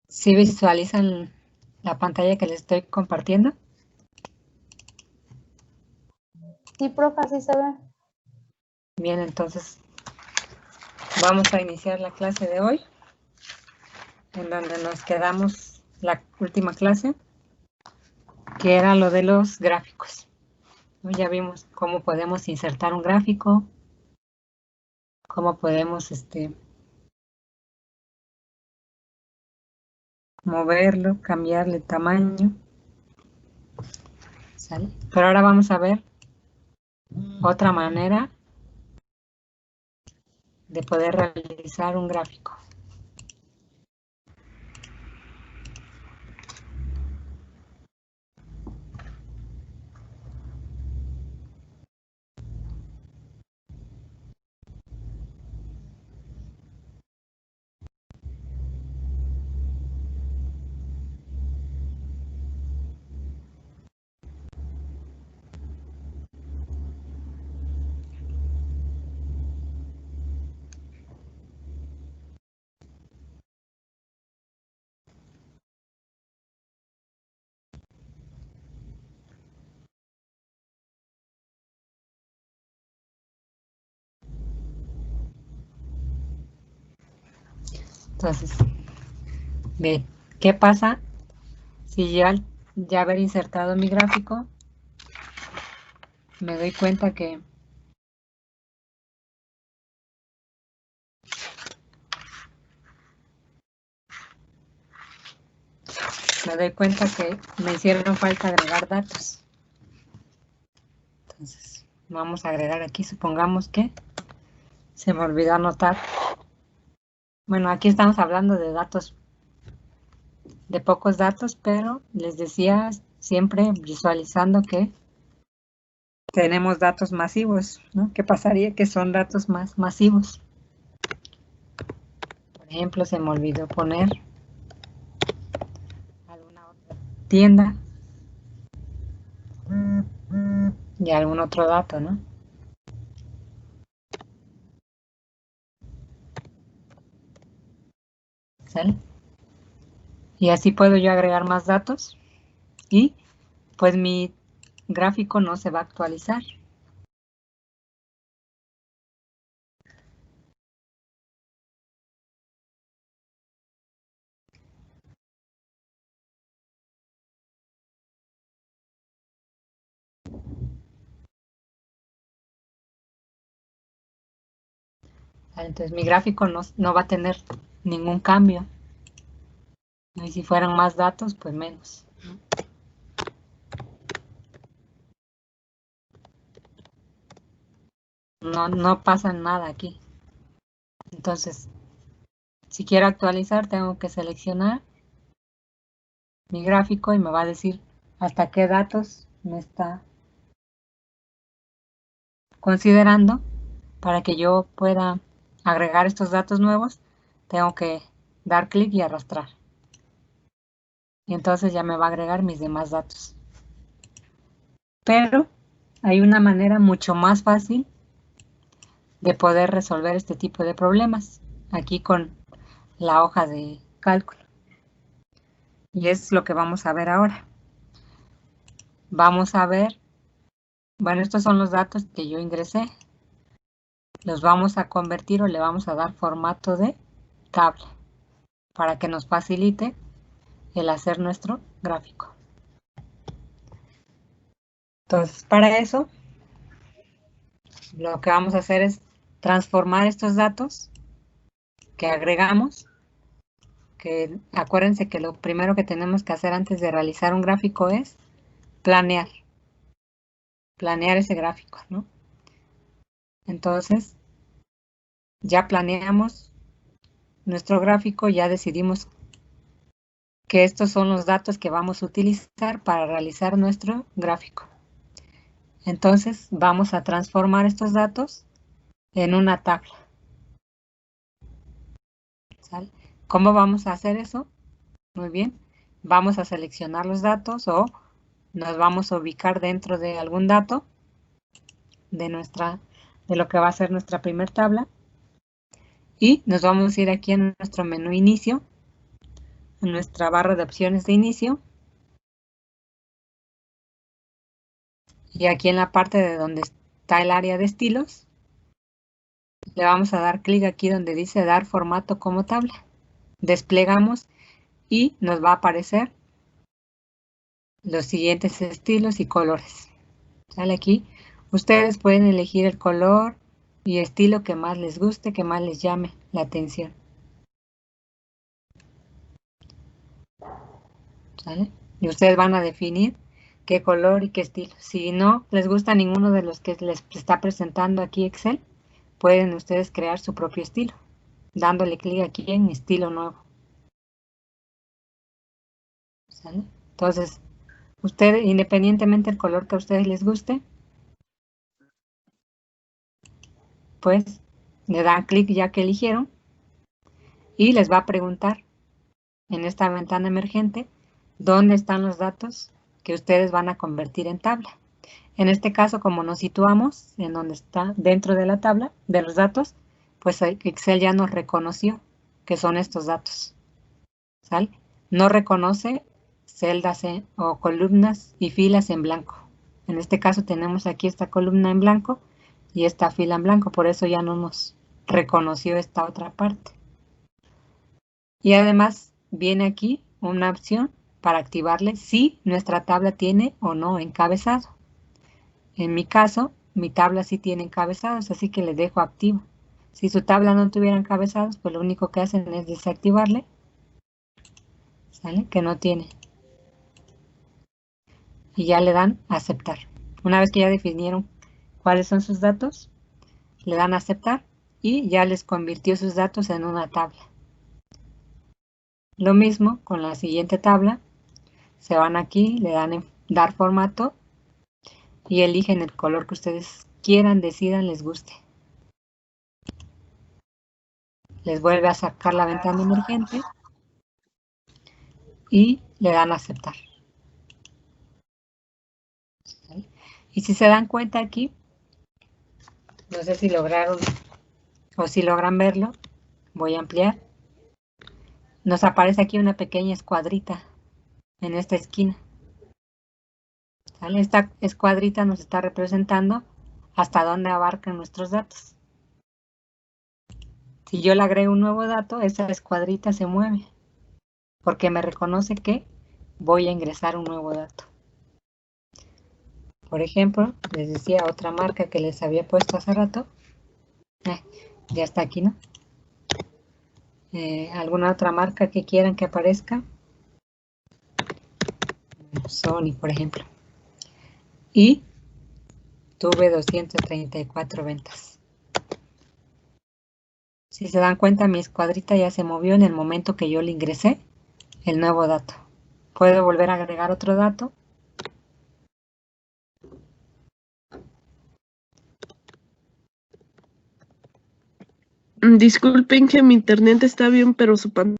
¿Sí visualizan la pantalla que les estoy compartiendo? Sí, profe, así se ve. Bien, entonces vamos a iniciar la clase de hoy, en donde nos quedamos la última clase, que era lo de los gráficos. Ya vimos cómo podemos insertar un gráfico, cómo podemos moverlo, cambiarle tamaño. ¿Sale? Pero ahora vamos a ver otra manera de poder realizar un gráfico. Entonces, bien, ¿qué pasa si yo al ya haber insertado mi gráfico me doy cuenta que me hicieron falta agregar datos? Entonces, vamos a agregar aquí, supongamos que se me olvidó anotar. Bueno, aquí estamos hablando de datos, de pocos datos, pero les decía siempre visualizando que tenemos datos masivos, ¿no? ¿Qué pasaría que son datos más masivos? Por ejemplo, se me olvidó poner alguna otra tienda y algún otro dato, ¿no? ¿Sale? Y así puedo yo agregar más datos y pues mi gráfico no se va a actualizar. Entonces mi gráfico no va a tener ningún cambio. Y si fueran más datos, pues menos. No pasa nada aquí. Entonces, si quiero actualizar, tengo que seleccionar mi gráfico y me va a decir hasta qué datos me está considerando. Para que yo pueda agregar estos datos nuevos, tengo que dar clic y arrastrar. Y entonces ya me va a agregar mis demás datos. Pero hay una manera mucho más fácil de poder resolver este tipo de problemas, aquí con la hoja de cálculo. Y es lo que vamos a ver ahora. Vamos a ver, bueno, estos son los datos que yo ingresé. Los vamos a convertir o le vamos a dar formato de tabla para que nos facilite el hacer nuestro gráfico. Entonces, para eso, lo que vamos a hacer es transformar estos datos que agregamos, que acuérdense que lo primero que tenemos que hacer antes de realizar un gráfico es planear ese gráfico, ¿no? Entonces, ya planeamos nuestro gráfico, ya decidimos que estos son los datos que vamos a utilizar para realizar nuestro gráfico. Entonces, vamos a transformar estos datos en una tabla. ¿Sale? ¿Cómo vamos a hacer eso? Muy bien. Vamos a seleccionar los datos o nos vamos a ubicar dentro de algún dato de lo que va a ser nuestra primer tabla y nos vamos a ir aquí en nuestro menú inicio en nuestra barra de opciones de inicio. Y aquí en la parte de donde está el área de estilos, le vamos a dar clic aquí donde dice dar formato como tabla. Desplegamos y nos va a aparecer los siguientes estilos y colores. Sale aquí. Ustedes pueden elegir el color y estilo que más les guste, que más les llame la atención. ¿Sale? Y ustedes van a definir qué color y qué estilo. Si no les gusta ninguno de los que les está presentando aquí Excel, pueden ustedes crear su propio estilo, dándole clic aquí en estilo nuevo. ¿Sale? Entonces, ustedes, independientemente del color que a ustedes les guste, pues le dan clic ya que eligieron y les va a preguntar en esta ventana emergente dónde están los datos que ustedes van a convertir en tabla. En este caso, como nos situamos en donde está dentro de la tabla de los datos, pues Excel ya nos reconoció que son estos datos. ¿Sale? No reconoce celdas o columnas y filas en blanco. En este caso tenemos aquí esta columna en blanco y esta fila en blanco, por eso ya no nos reconoció esta otra parte. Y además viene aquí una opción para activarle si nuestra tabla tiene o no encabezado. En mi caso, mi tabla sí tiene encabezados, así que le dejo activo. Si su tabla no tuviera encabezados, pues lo único que hacen es desactivarle. ¿Sale? Que no tiene. Y ya le dan a aceptar. Una vez que ya definieron cuáles son sus datos, le dan a aceptar y ya les convirtió sus datos en una tabla. Lo mismo con la siguiente tabla. Se van aquí, le dan en dar formato y eligen el color que ustedes quieran, decidan, les guste. Les vuelve a sacar la ventana emergente y le dan a aceptar. ¿Sale? Y si se dan cuenta aquí, no sé si lograron o si logran verlo, voy a ampliar. Nos aparece aquí una pequeña escuadrita en esta esquina. ¿Sale? Esta escuadrita nos está representando hasta dónde abarcan nuestros datos. Si yo le agrego un nuevo dato, esa escuadrita se mueve, porque me reconoce que voy a ingresar un nuevo dato. Por ejemplo, les decía otra marca que les había puesto hace rato. Ya está aquí, ¿no? ¿Alguna otra marca que quieran que aparezca? Sony, por ejemplo. Y tuve 234 ventas. Si se dan cuenta, mi escuadrita ya se movió en el momento que yo le ingresé el nuevo dato. Puedo volver a agregar otro dato. Disculpen que mi internet está bien, pero su pantalla.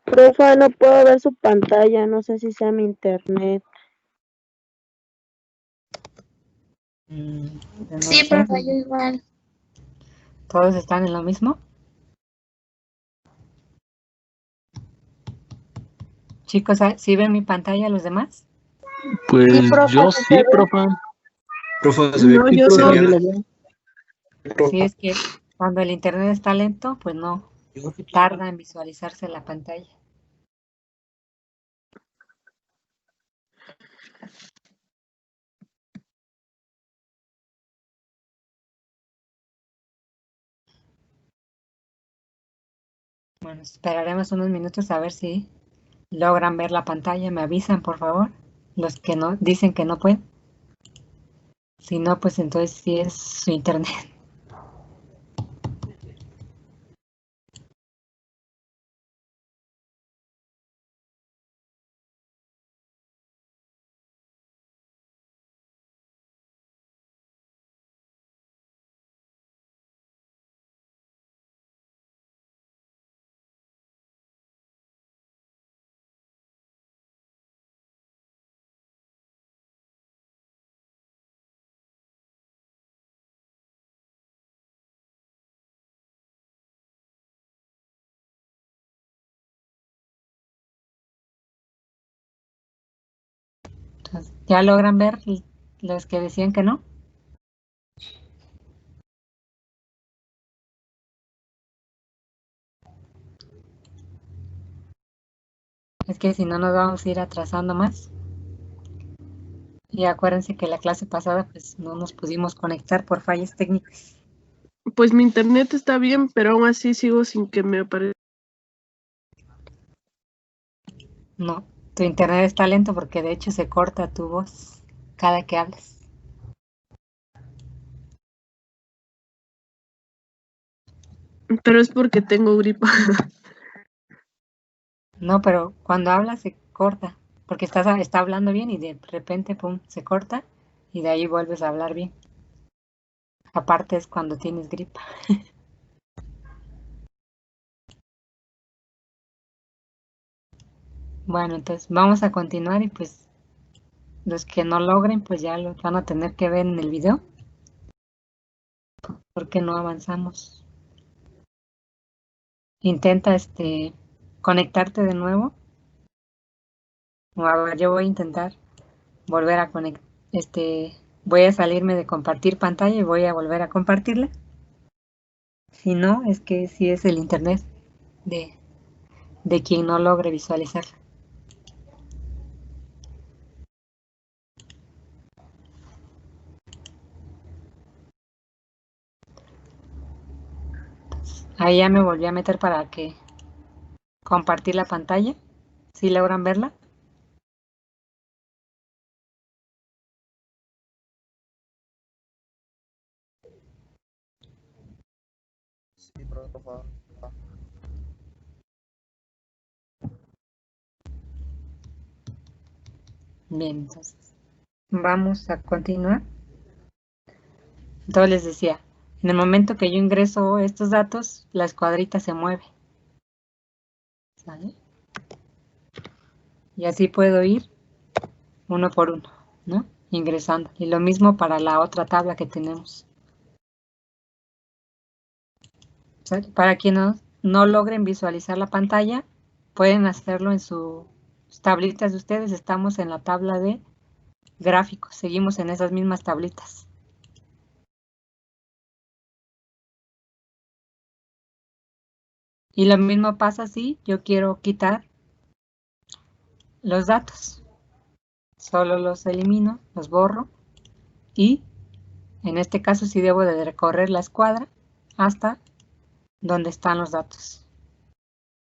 Profa, no puedo ver su pantalla, no sé si sea mi internet. No Sí, sé. profe, yo igual. ¿Todos están en lo mismo? Chicos, ¿sí ven mi pantalla los demás? Pues Sí, profe, yo sí se sí, ve. profe. Profe, se ve No, bien yo no. pixeleada. Sí, es que cuando el internet está lento, pues no, tarda en visualizarse la pantalla. Bueno, esperaremos unos minutos a ver si logran ver la pantalla. Me avisan, por favor, los que no dicen que no pueden. Si no, pues entonces sí es su internet. Entonces, ¿ya logran ver los que decían que no? Es que si no nos vamos a ir atrasando más. Y acuérdense que la clase pasada pues no nos pudimos conectar por fallas técnicas. Pues mi internet está bien, pero aún así sigo sin que me aparezca. No, tu internet está lento porque de hecho se corta tu voz cada que hablas. Pero es porque tengo gripa. No, pero cuando hablas se corta porque está hablando bien y de repente, pum, se corta y de ahí vuelves a hablar bien. Aparte es cuando tienes gripa. Bueno, entonces vamos a continuar y pues los que no logren pues ya lo van a tener que ver en el video porque no avanzamos. Intenta conectarte de nuevo. O a ver, yo voy a intentar volver a conectar. Voy a salirme de compartir pantalla y voy a volver a compartirla. Si no, es que sí es el internet de, de quien no logre visualizarla. Ahí ya me volví a meter para que compartir la pantalla. ¿Sí logran verla? Sí, profa. Bien, entonces vamos a continuar. Entonces les decía, en el momento que yo ingreso estos datos, la escuadrita se mueve. ¿Sale? Y así puedo ir uno por uno, ¿no? Ingresando. Y lo mismo para la otra tabla que tenemos. ¿Sale? Para quienes no logren visualizar la pantalla, pueden hacerlo en sus tablitas de ustedes. Estamos en la tabla de gráficos. Seguimos en esas mismas tablitas. Y lo mismo pasa si yo quiero quitar los datos. Solo los elimino, los borro y en este caso sí debo de recorrer la escuadra hasta donde están los datos.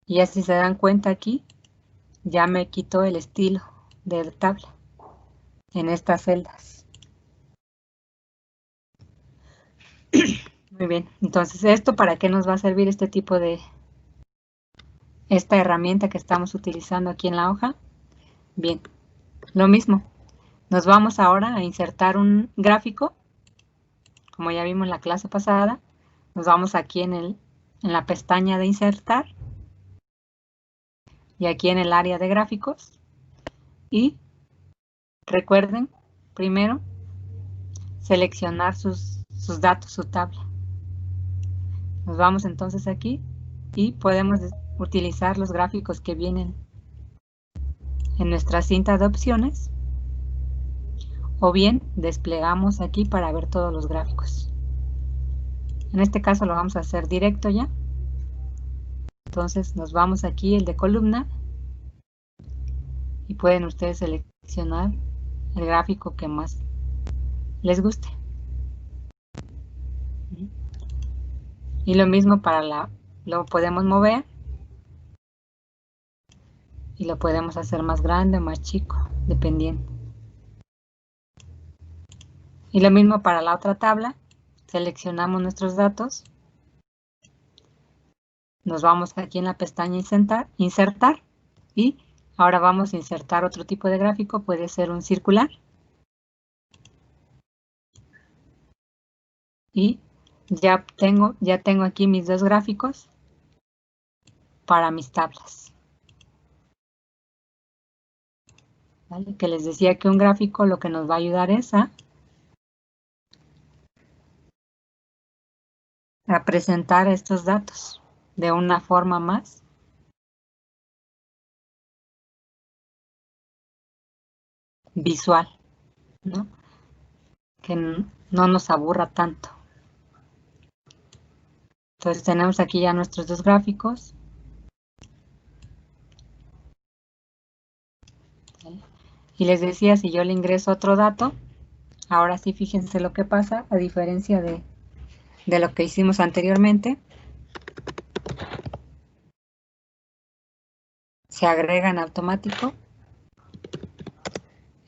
Y así se dan cuenta aquí, ya me quitó el estilo de la tabla en estas celdas. Muy bien, entonces ¿esto para qué nos va a servir este tipo de, esta herramienta que estamos utilizando aquí en la hoja? Bien, lo mismo, nos vamos ahora a insertar un gráfico, como ya vimos en la clase pasada, nos vamos aquí en la pestaña de insertar y aquí en el área de gráficos y recuerden primero seleccionar sus datos, su tabla. Nos vamos entonces aquí y podemos utilizar los gráficos que vienen en nuestra cinta de opciones o bien desplegamos aquí para ver todos los gráficos. En este caso lo vamos a hacer directo ya. Entonces nos vamos aquí el de columna y pueden ustedes seleccionar el gráfico que más les guste. Y lo mismo para lo podemos mover y lo podemos hacer más grande o más chico, dependiendo. Y lo mismo para la otra tabla, seleccionamos nuestros datos, nos vamos aquí en la pestaña insertar y ahora vamos a insertar otro tipo de gráfico, puede ser un circular. Y ya tengo aquí mis dos gráficos para mis tablas. ¿Vale? Que les decía que un gráfico lo que nos va a ayudar es a presentar estos datos de una forma más visual, ¿no? Que no nos aburra tanto. Entonces tenemos aquí ya nuestros dos gráficos. Y les decía, si yo le ingreso otro dato, ahora sí fíjense lo que pasa, a diferencia de lo que hicimos anteriormente. Se agrega en automático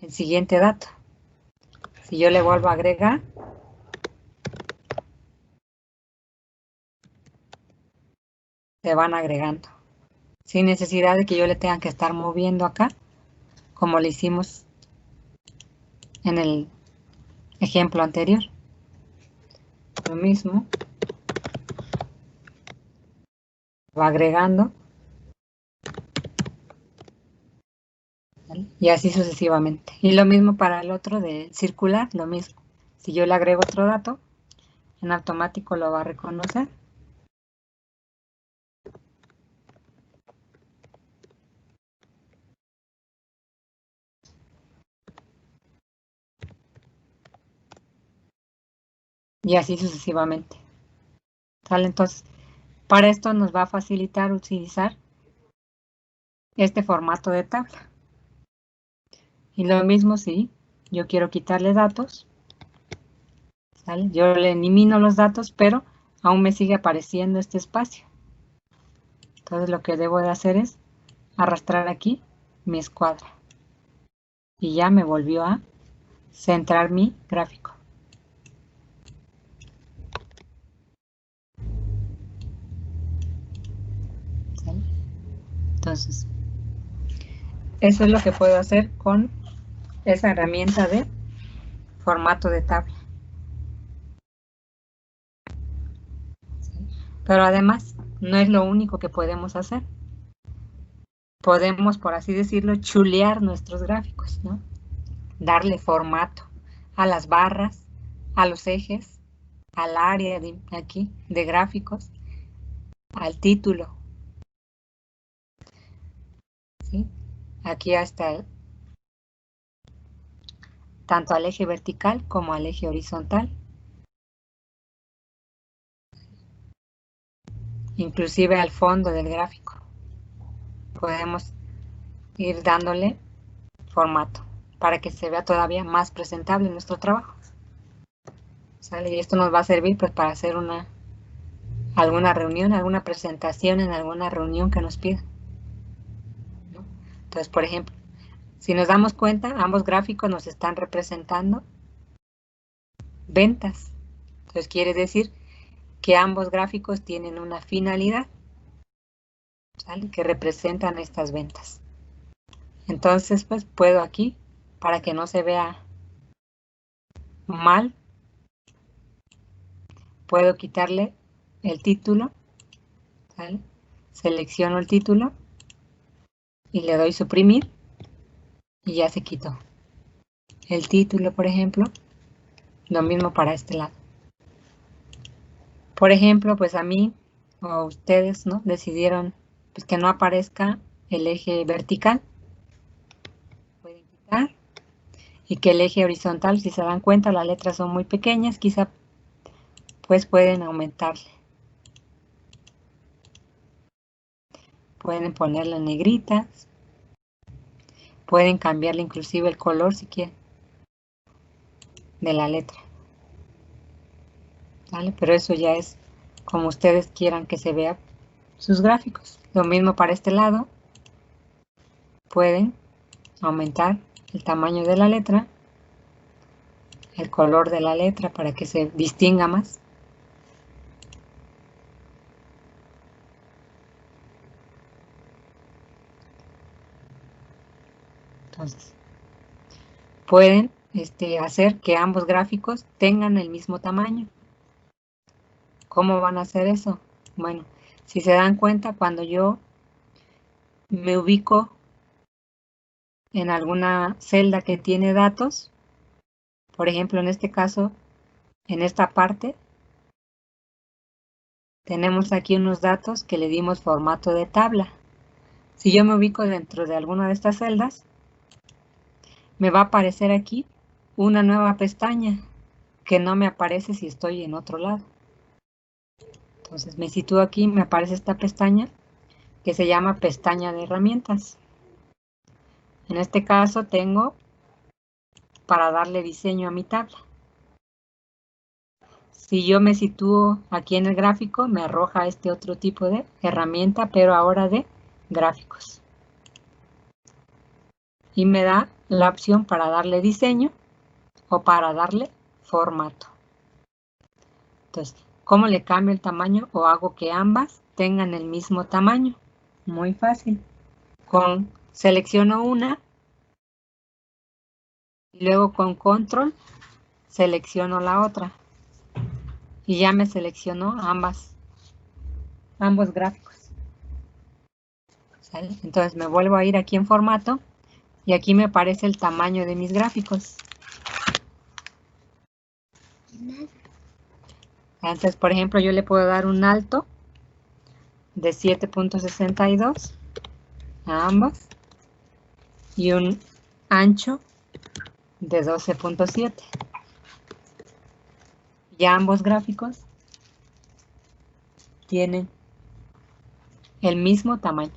el siguiente dato. Si yo le vuelvo a agregar, se van agregando, sin necesidad de que yo le tenga que estar moviendo acá, como le hicimos en el ejemplo anterior. Lo mismo, va agregando, ¿vale? Y así sucesivamente. Y lo mismo para el otro de circular, lo mismo. Si yo le agrego otro dato, en automático lo va a reconocer. Y así sucesivamente. ¿Sale? Entonces, para esto nos va a facilitar utilizar este formato de tabla. Y lo mismo si yo quiero quitarle datos, ¿sale? Yo le elimino los datos, pero aún me sigue apareciendo este espacio. Entonces lo que debo de hacer es arrastrar aquí mi escuadra. Y ya me volvió a centrar mi gráfico. ¿Sale? Entonces, eso es lo que puedo hacer con esa herramienta de formato de tabla. ¿Sale? Pero además, no es lo único que podemos hacer. Podemos, por así decirlo, chulear nuestros gráficos, ¿no? Darle formato a las barras, a los ejes, al área de aquí de gráficos, al título, ¿sí? Aquí hasta tanto al eje vertical como al eje horizontal. Inclusive al fondo del gráfico. Podemos ir dándole formato para que se vea todavía más presentable nuestro trabajo. ¿Sale? Y esto nos va a servir pues para hacer alguna reunión, alguna presentación en alguna reunión que nos pida, ¿no? Entonces, por ejemplo, si nos damos cuenta, ambos gráficos nos están representando ventas. Entonces quiere decir que ambos gráficos tienen una finalidad, ¿sale? Que representan estas ventas. Entonces, pues puedo aquí, para que no se vea mal, puedo quitarle el título, ¿sale? Selecciono el título y le doy suprimir y ya se quitó. El título, por ejemplo, lo mismo para este lado. Por ejemplo, pues a mí o ustedes, ¿no? Decidieron pues, que no aparezca el eje vertical. Pueden quitar. Y que el eje horizontal, si se dan cuenta, las letras son muy pequeñas, quizá pues pueden aumentarle. Pueden ponerle en negritas. Pueden cambiarle inclusive el color si quieren de la letra. ¿Vale? Pero eso ya es como ustedes quieran que se vea sus gráficos. Lo mismo para este lado. Pueden aumentar el tamaño de la letra, el color de la letra para que se distinga más. Entonces, pueden hacer que ambos gráficos tengan el mismo tamaño. ¿Cómo van a hacer eso? Bueno, si se dan cuenta, cuando yo me ubico en alguna celda que tiene datos, por ejemplo, en este caso, en esta parte, tenemos aquí unos datos que le dimos formato de tabla. Si yo me ubico dentro de alguna de estas celdas, me va a aparecer aquí una nueva pestaña que no me aparece si estoy en otro lado. Entonces me sitúo aquí, me aparece esta pestaña que se llama pestaña de herramientas. En este caso tengo para darle diseño a mi tabla. Si yo me sitúo aquí en el gráfico, me arroja este otro tipo de herramienta, pero ahora de gráficos. Y me da la opción para darle diseño o para darle formato. Entonces, ¿cómo le cambio el tamaño o hago que ambas tengan el mismo tamaño? Muy fácil. Selecciono una y luego con control selecciono la otra. Y ya me seleccionó ambos gráficos. ¿Sale? Entonces me vuelvo a ir aquí en formato y aquí me aparece el tamaño de mis gráficos. Entonces, por ejemplo, yo le puedo dar un alto de 7.62 a ambas y un ancho de 12.7. Ya ambos gráficos tienen el mismo tamaño.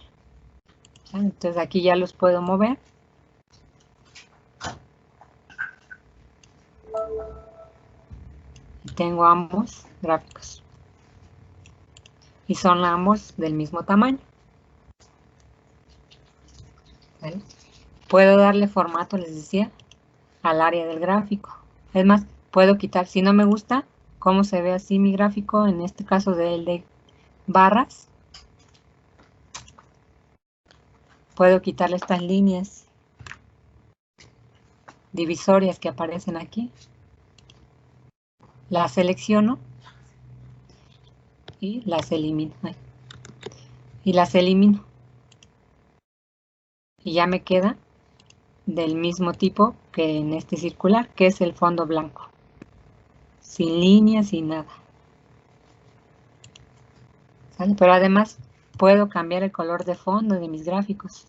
Entonces aquí ya los puedo mover. Y tengo ambos gráficos. Y son ambos del mismo tamaño. ¿Vale? Puedo darle formato, les decía, al área del gráfico. Es más, puedo quitar, si no me gusta cómo se ve así mi gráfico, en este caso del de barras, puedo quitarle estas líneas divisorias que aparecen aquí. Las selecciono y las elimino. Y las elimino. Y ya me queda del mismo tipo que en este circular, que es el fondo blanco. Sin líneas, sin nada. ¿Sale? Pero además puedo cambiar el color de fondo de mis gráficos.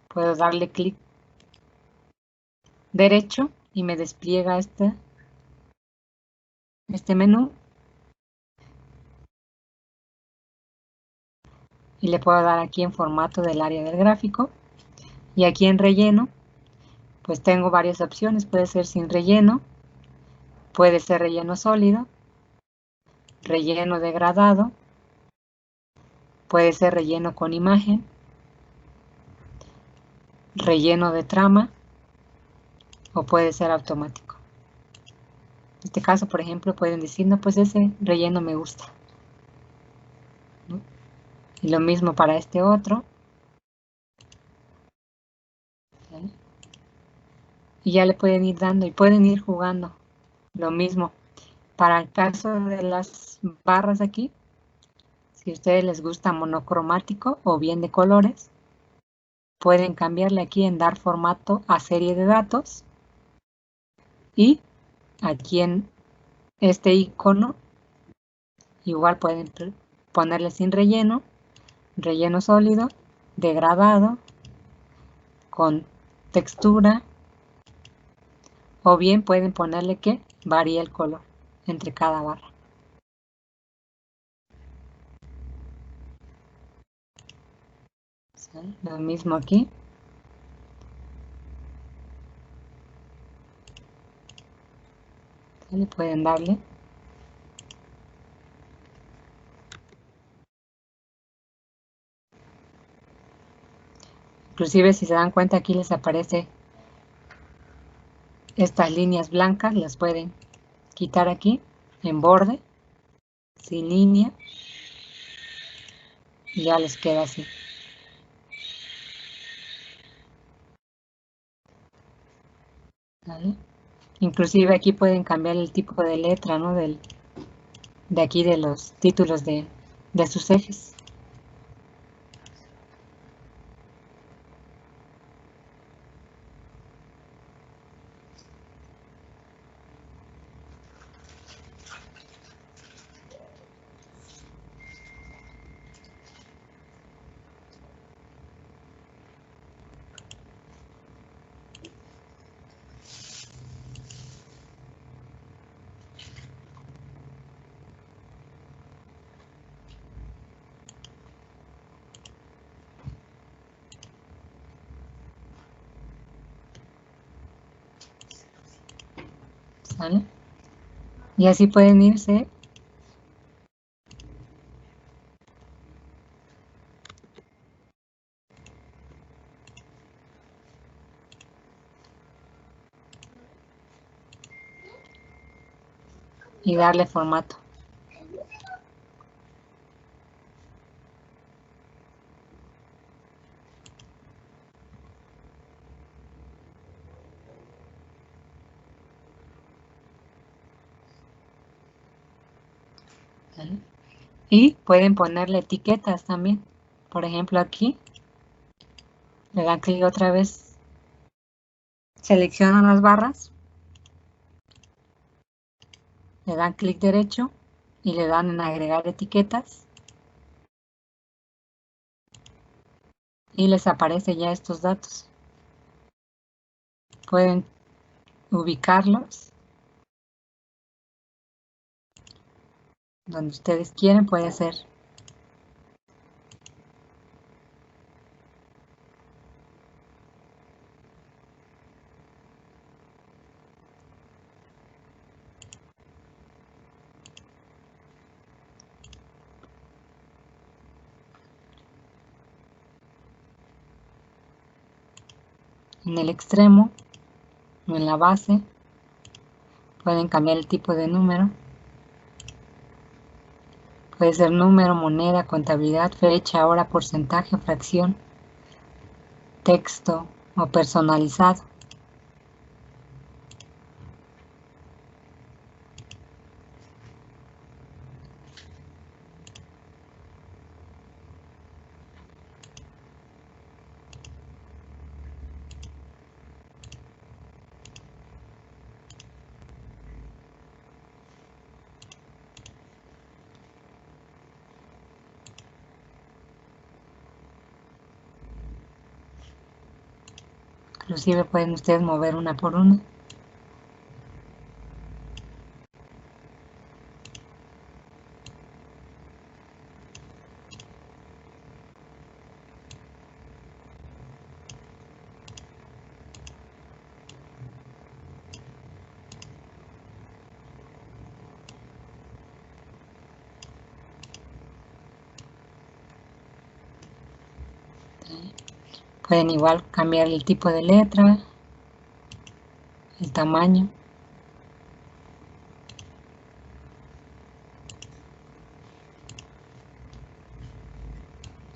Puedo darle clic derecho y me despliega este menú. Y le puedo dar aquí en formato del área del gráfico. Y aquí en relleno, pues tengo varias opciones. Puede ser sin relleno, puede ser relleno sólido, relleno degradado, puede ser relleno con imagen, relleno de trama o puede ser automático. En este caso, por ejemplo, pueden decir, no, pues ese relleno me gusta. ¿No? Y lo mismo para este otro. ¿Vale? Y ya le pueden ir dando y pueden ir jugando. Lo mismo. Para el caso de las barras aquí, si a ustedes les gusta monocromático o bien de colores, pueden cambiarle aquí en dar formato a serie de datos. Y aquí en este icono, igual pueden ponerle sin relleno, relleno sólido, degradado, con textura, o bien pueden ponerle que varíe el color entre cada barra. ¿Sí? Lo mismo aquí. ¿Sí? Pueden darle. Inclusive si se dan cuenta aquí les aparece estas líneas blancas, las pueden quitar aquí en borde, sin línea, y ya les queda así. ¿Vale? Inclusive aquí pueden cambiar el tipo de letra, ¿no? De aquí de los títulos de sus ejes. ¿Vale? Y así pueden irse y darle formato. ¿Vale? Y pueden ponerle etiquetas también. Por ejemplo, aquí le dan clic otra vez, seleccionan las barras, le dan clic derecho y le dan en agregar etiquetas y les aparece ya estos datos. Pueden ubicarlos donde ustedes quieren, puede ser en el extremo o en la base. Pueden cambiar el tipo de número. Puede ser número, moneda, contabilidad, fecha, hora, porcentaje, fracción, texto o personalizado. Inclusive pueden ustedes mover una por una. Pueden igual cambiar el tipo de letra, el tamaño.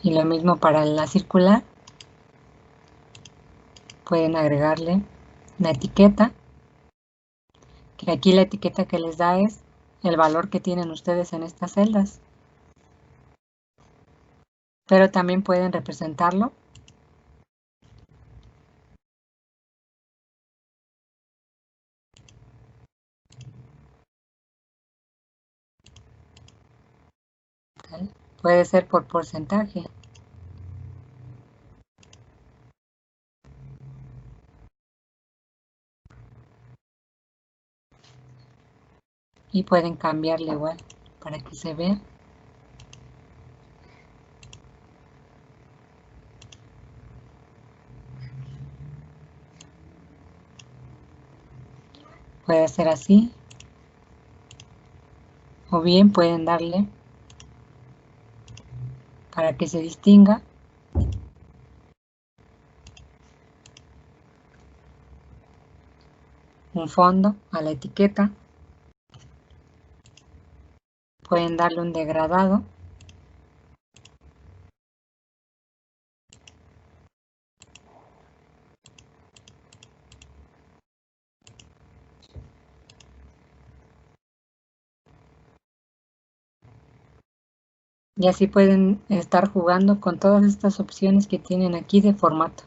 Y lo mismo para la circular. Pueden agregarle la etiqueta, que aquí la etiqueta que les da es el valor que tienen ustedes en estas celdas. Pero también pueden representarlo ¿vale? Puede ser por porcentaje. Y pueden cambiarle igual para que se vea. Puede ser así. O bien pueden darle para que se distinga un fondo a la etiqueta. Pueden darle un degradado. Y así pueden estar jugando con todas estas opciones que tienen aquí de formato.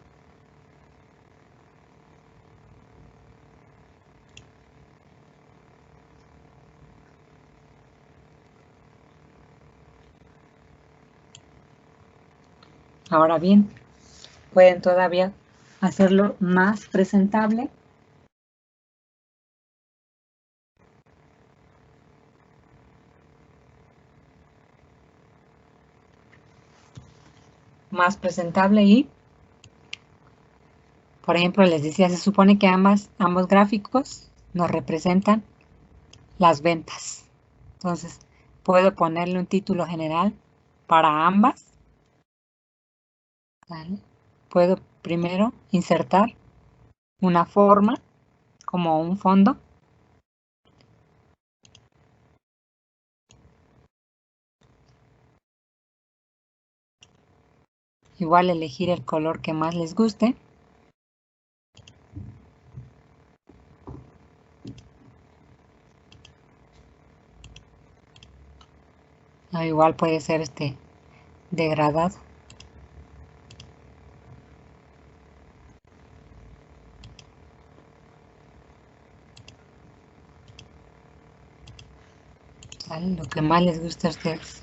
Ahora bien, pueden todavía hacerlo más presentable. Más presentable y, por ejemplo, les decía, se supone que ambos gráficos nos representan las ventas. Entonces, puedo ponerle un título general para ambas. ¿Vale? Puedo primero insertar una forma como un fondo. Igual elegir el color que más les guste. O igual puede ser degradado. ¿Vale? Lo que más les guste a ustedes.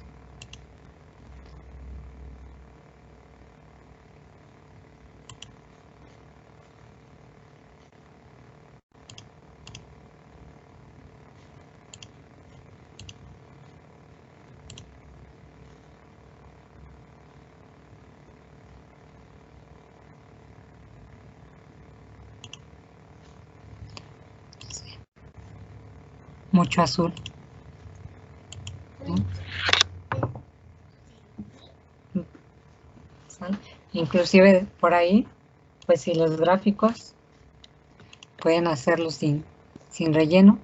Mucho azul. ¿Sale? Inclusive por ahí, pues si los gráficos pueden hacerlo sin relleno.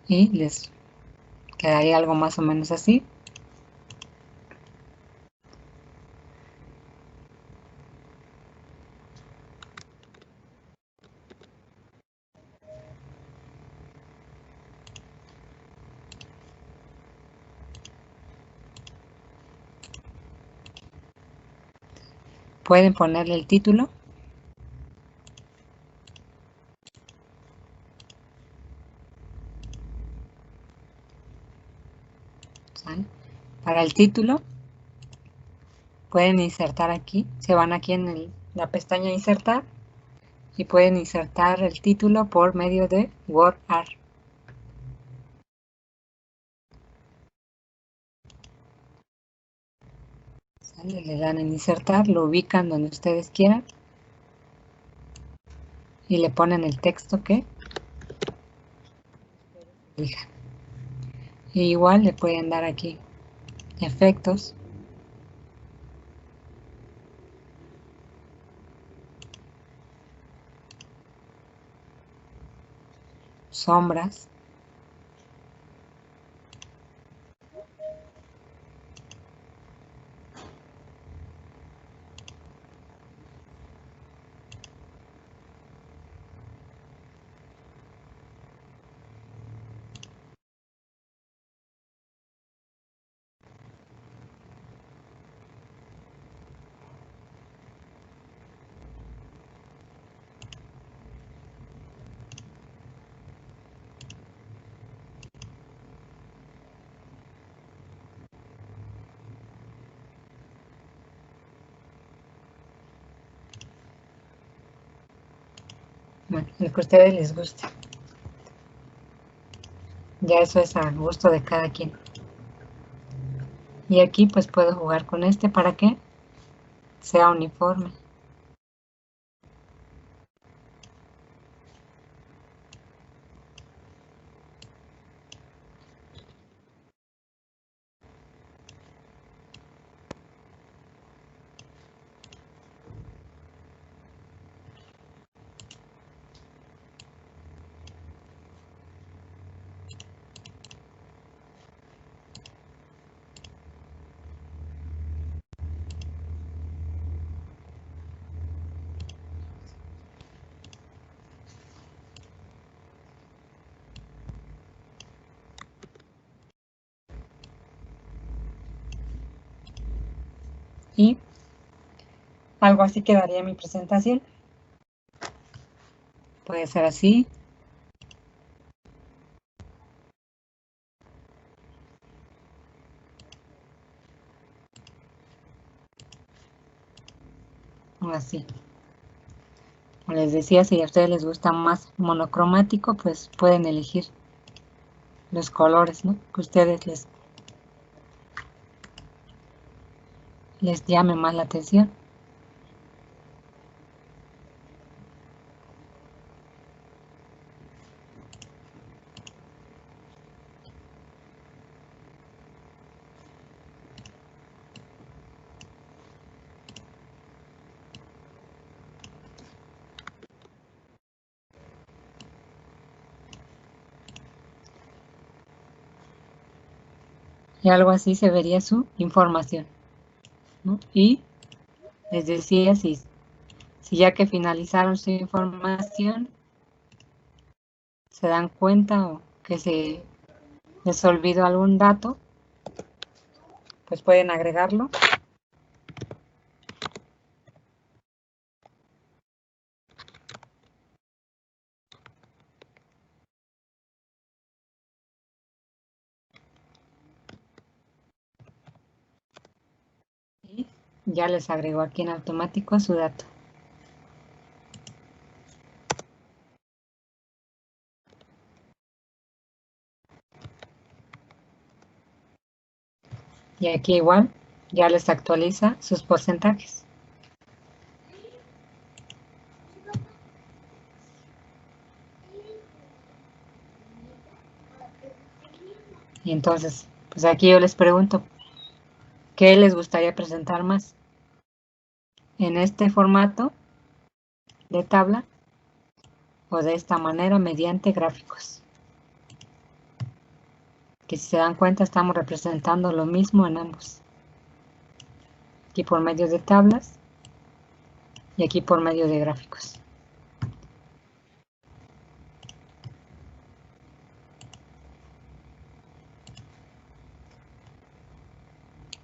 Y les quedaría algo más o menos así. Pueden ponerle el título. ¿Sale? Para el título, pueden insertar aquí. Se van aquí en la pestaña Insertar y pueden insertar el título por medio de WordArt. ¿Sale? Le dan en Insertar, lo ubican donde ustedes quieran y le ponen el texto que elijan. Y igual le pueden dar aquí efectos. Sombras. Bueno, el que a ustedes les guste. Ya eso es a gusto de cada quien. Y aquí pues puedo jugar con para que sea uniforme. Y algo así quedaría mi presentación. Puede ser así. O así. Como les decía, si a ustedes les gusta más monocromático, pues pueden elegir los colores, ¿no? Que a ustedes les llame más la atención. Y algo así se vería su información, ¿no? Y les decía, si ya que finalizaron su información, se dan cuenta o que se les olvidó algún dato, pues pueden agregarlo. Y ya les agregó aquí en automático su dato. Y aquí igual ya les actualiza sus porcentajes. Y entonces, pues aquí yo les pregunto, ¿qué les gustaría presentar más? ¿En este formato de tabla o de esta manera mediante gráficos? Que si se dan cuenta estamos representando lo mismo en ambos. Aquí por medio de tablas y aquí por medio de gráficos.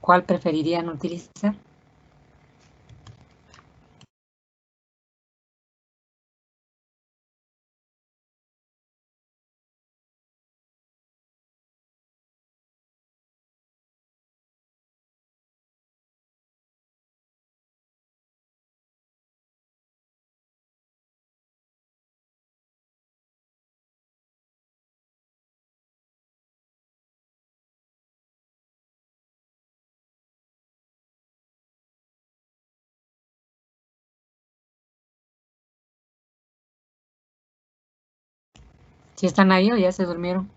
¿Cuál preferirían utilizar? ¿Si están ahí o ya se durmieron?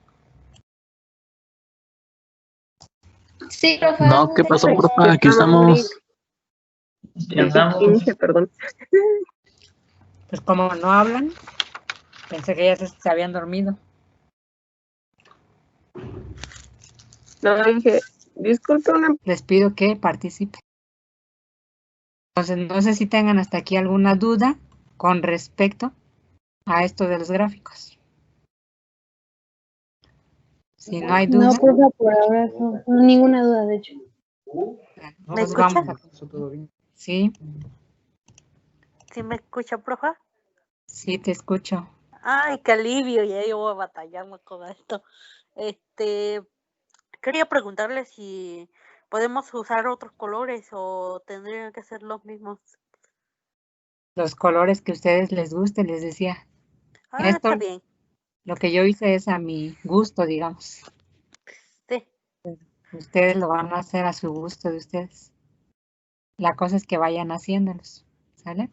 Sí, profe. No, ¿qué pasó, profe? Aquí estamos. Perdón. Pues como no hablan, pensé que ya se habían dormido. No, dije, disculpe una. Les pido que participen. Entonces, no sé si tengan hasta aquí alguna duda con respecto a esto de los gráficos. Si no hay duda, No, profe, por ahora no, ninguna duda, de hecho. pues vamos a... Sí, ¿Sí me escucha, profe? sí te escucho. Ay, qué alivio, ya yo batallando con esto. Quería preguntarle si podemos usar otros colores o tendrían que ser los mismos. Los colores que a ustedes les guste, les decía. Ah, Esto, está bien. lo que yo hice es a mi gusto, digamos. Sí. Ustedes lo van a hacer a su gusto de ustedes. La cosa es que vayan haciéndolos, ¿sale?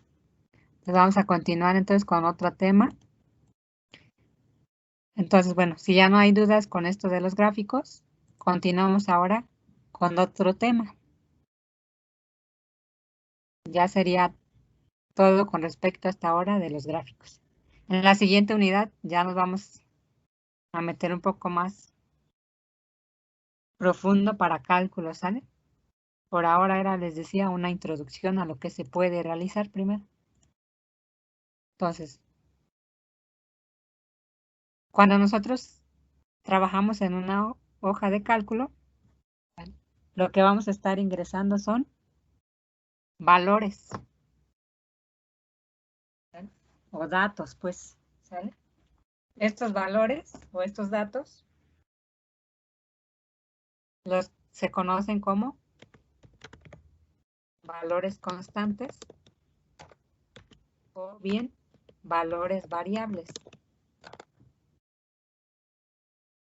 Entonces vamos a continuar entonces con otro tema. Entonces, bueno, si ya no hay dudas con esto de los gráficos, continuamos ahora con otro tema. Ya sería todo con respecto hasta ahora de los gráficos. En la siguiente unidad ya nos vamos a meter un poco más profundo para cálculo, ¿sale? Por ahora era, les decía, una introducción a lo que se puede realizar primero. Entonces, cuando nosotros trabajamos en una hoja de cálculo, ¿vale? Lo que vamos a estar ingresando son valores, ¿vale? O datos, pues, ¿sale? Estos valores o estos datos se conocen como valores constantes o bien valores variables,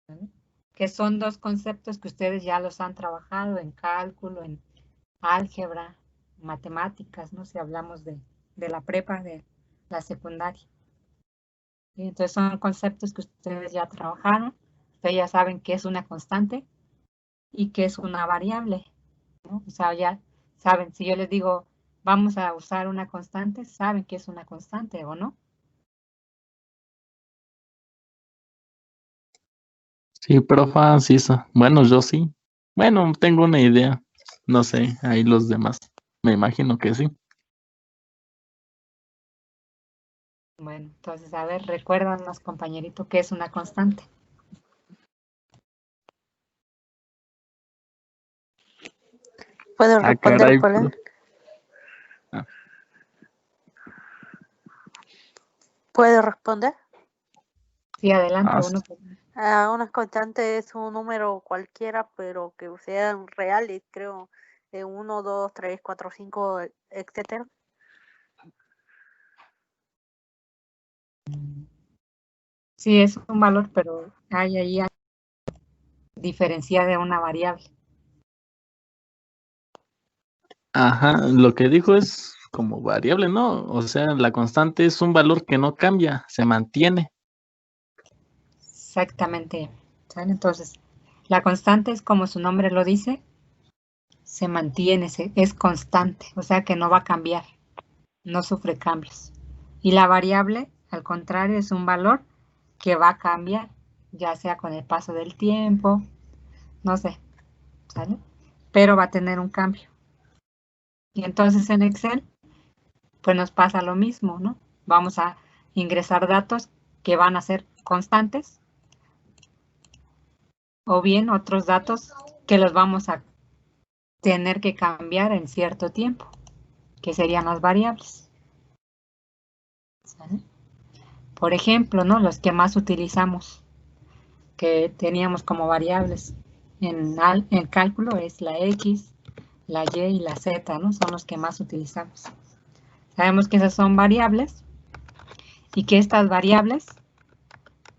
¿vale? Que son dos conceptos que ustedes ya los han trabajado en cálculo, en álgebra, matemáticas, ¿no? Si hablamos de la prepa, de la secundaria. ¿Sí? Entonces son conceptos que ustedes ya trabajaron, ustedes ya saben qué es una constante y qué es una variable, ¿no? O sea, ya saben, si yo les digo, vamos a usar una constante, saben qué es una constante o no. Sí, profe, sí. Bueno, yo sí. Bueno, tengo una idea. No sé, ahí los demás. Me imagino que sí. Bueno, entonces, a ver, recuérdanos, compañerito, qué es una constante. ¿Puedo Ah, responder, caray. Polen? Ah, ¿Puedo responder? Sí, adelante, ah, uno. Una constante es un número cualquiera, pero que sean reales, creo. 1, 2, 3, 4, 5, etcétera. Sí, es un valor, pero hay ahí diferencia de una variable. Ajá, lo que dijo es como variable, ¿no? O sea, la constante es un valor que no cambia, se mantiene. Exactamente. ¿Sale? Entonces, la constante es como su nombre lo dice, se mantiene, es constante, o sea que no va a cambiar, no sufre cambios. Y la variable, al contrario, es un valor que va a cambiar, ya sea con el paso del tiempo, no sé, ¿sale? Pero va a tener un cambio. Y entonces en Excel, pues nos pasa lo mismo, ¿no? Vamos a ingresar datos que van a ser constantes o bien otros datos que los vamos a tener que cambiar en cierto tiempo, que serían las variables. ¿Sale? Por ejemplo, ¿no? Los que más utilizamos, que teníamos como variables en cálculo es la X, la Y y la Z, ¿no? Son los que más utilizamos. Sabemos que esas son variables y que estas variables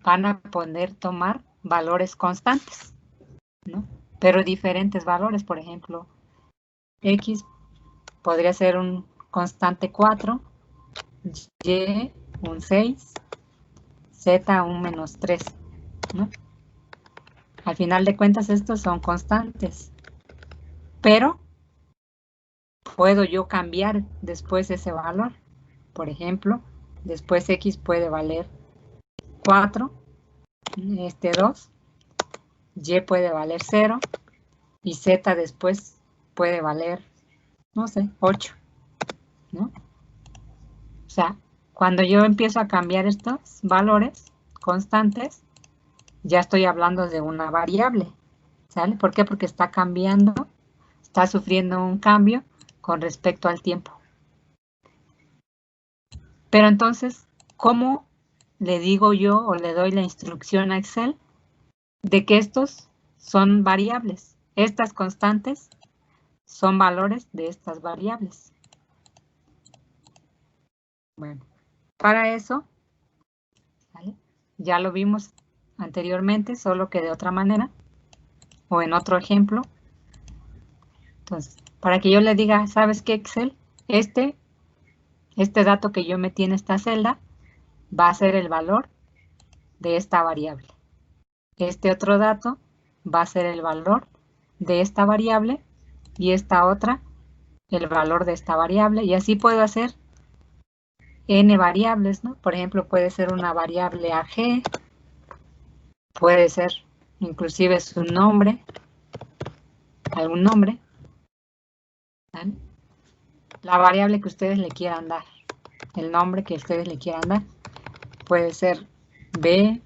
van a poder tomar valores constantes, ¿no? Pero diferentes valores, por ejemplo, X podría ser un constante 4, Y un 6, Z un menos 3, ¿no? Al final de cuentas estos son constantes, pero puedo yo cambiar después ese valor. Por ejemplo, después X puede valer 4, 2, Y puede valer 0 y Z después puede valer, no sé, 8, ¿no? O sea, cuando yo empiezo a cambiar estos valores constantes, ya estoy hablando de una variable, ¿sale? ¿Por qué? Porque está cambiando, está sufriendo un cambio con respecto al tiempo. Pero entonces, ¿cómo le digo yo o le doy la instrucción a Excel de que estos son variables? Estas constantes son valores de estas variables. Bueno, para eso, ¿vale? Ya lo vimos anteriormente, solo que de otra manera o en otro ejemplo. Entonces, para que yo le diga, ¿sabes qué, Excel? Este dato que yo metí en esta celda va a ser el valor de esta variable. Este otro dato va a ser el valor de esta variable y esta otra el valor de esta variable. Y así puedo hacer n variables, ¿no? Por ejemplo, puede ser una variable AG, puede ser inclusive su nombre, algún nombre, ¿vale? La variable que ustedes le quieran dar, el nombre que ustedes le quieran dar, puede ser B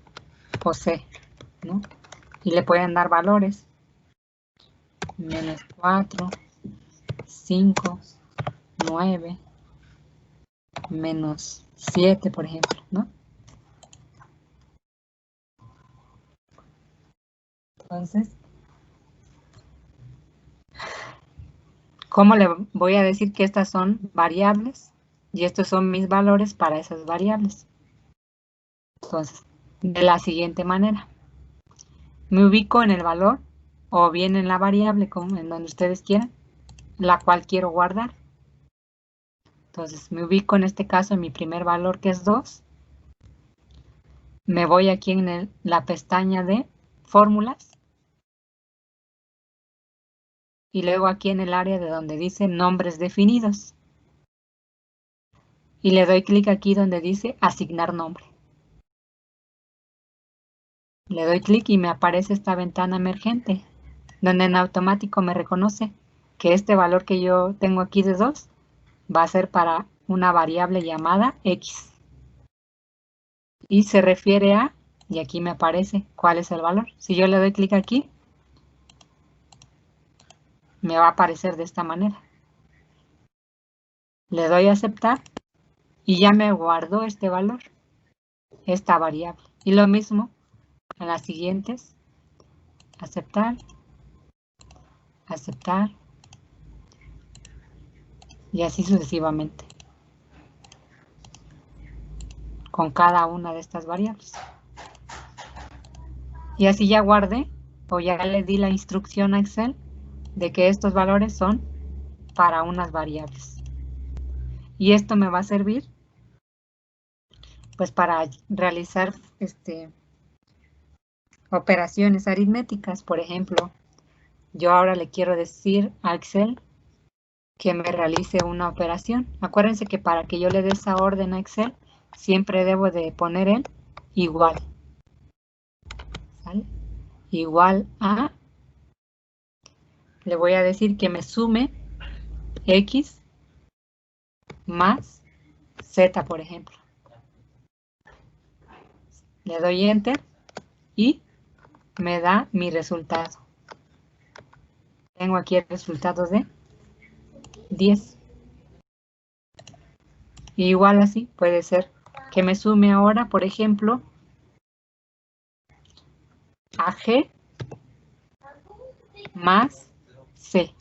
o C, ¿no? Y le pueden dar valores, menos 4, 5, 9, menos 7, por ejemplo, ¿no? Entonces, ¿cómo le voy a decir que estas son variables? Y estos son mis valores para esas variables. Entonces, de la siguiente manera. Me ubico en el valor o bien en la variable, como en donde ustedes quieran, la cual quiero guardar. Entonces, me ubico en este caso en mi primer valor, que es 2. Me voy aquí en la pestaña de fórmulas. Y luego aquí en el área de donde dice nombres definidos. Y le doy clic aquí donde dice asignar nombre. Le doy clic y me aparece esta ventana emergente donde en automático me reconoce que este valor que yo tengo aquí de 2 va a ser para una variable llamada X. Y se refiere a, y aquí me aparece cuál es el valor. Si yo le doy clic aquí, me va a aparecer de esta manera. Le doy a aceptar y ya me guardó este valor, esta variable. Y lo mismo en las siguientes. Aceptar, aceptar y así sucesivamente con cada una de estas variables. Y así ya guardé o ya le di la instrucción a Excel de que estos valores son para unas variables. Y esto me va a servir pues para realizar operaciones aritméticas. Por ejemplo, yo ahora le quiero decir a Excel que me realice una operación. Acuérdense que para que yo le dé esa orden a Excel, siempre debo de poner el igual. ¿Sale? Igual a, le voy a decir que me sume X más Z, por ejemplo. Le doy Enter y me da mi resultado. Tengo aquí el resultado de 10. Y igual así puede ser que me sume ahora, por ejemplo, a G más C.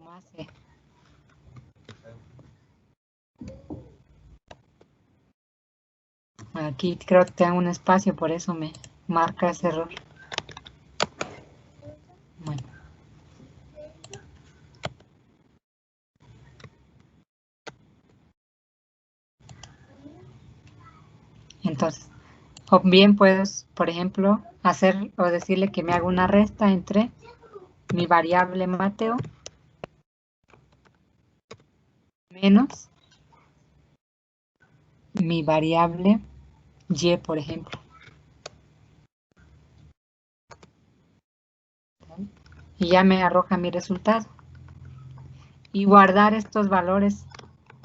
Más C. Aquí creo que tengo un espacio, por eso me marca ese error. Bueno. Entonces, o bien puedo, por ejemplo, hacer o decirle que me haga una resta entre mi variable Mateo menos mi variable Y, por ejemplo. Y ya me arroja mi resultado. Y guardar estos valores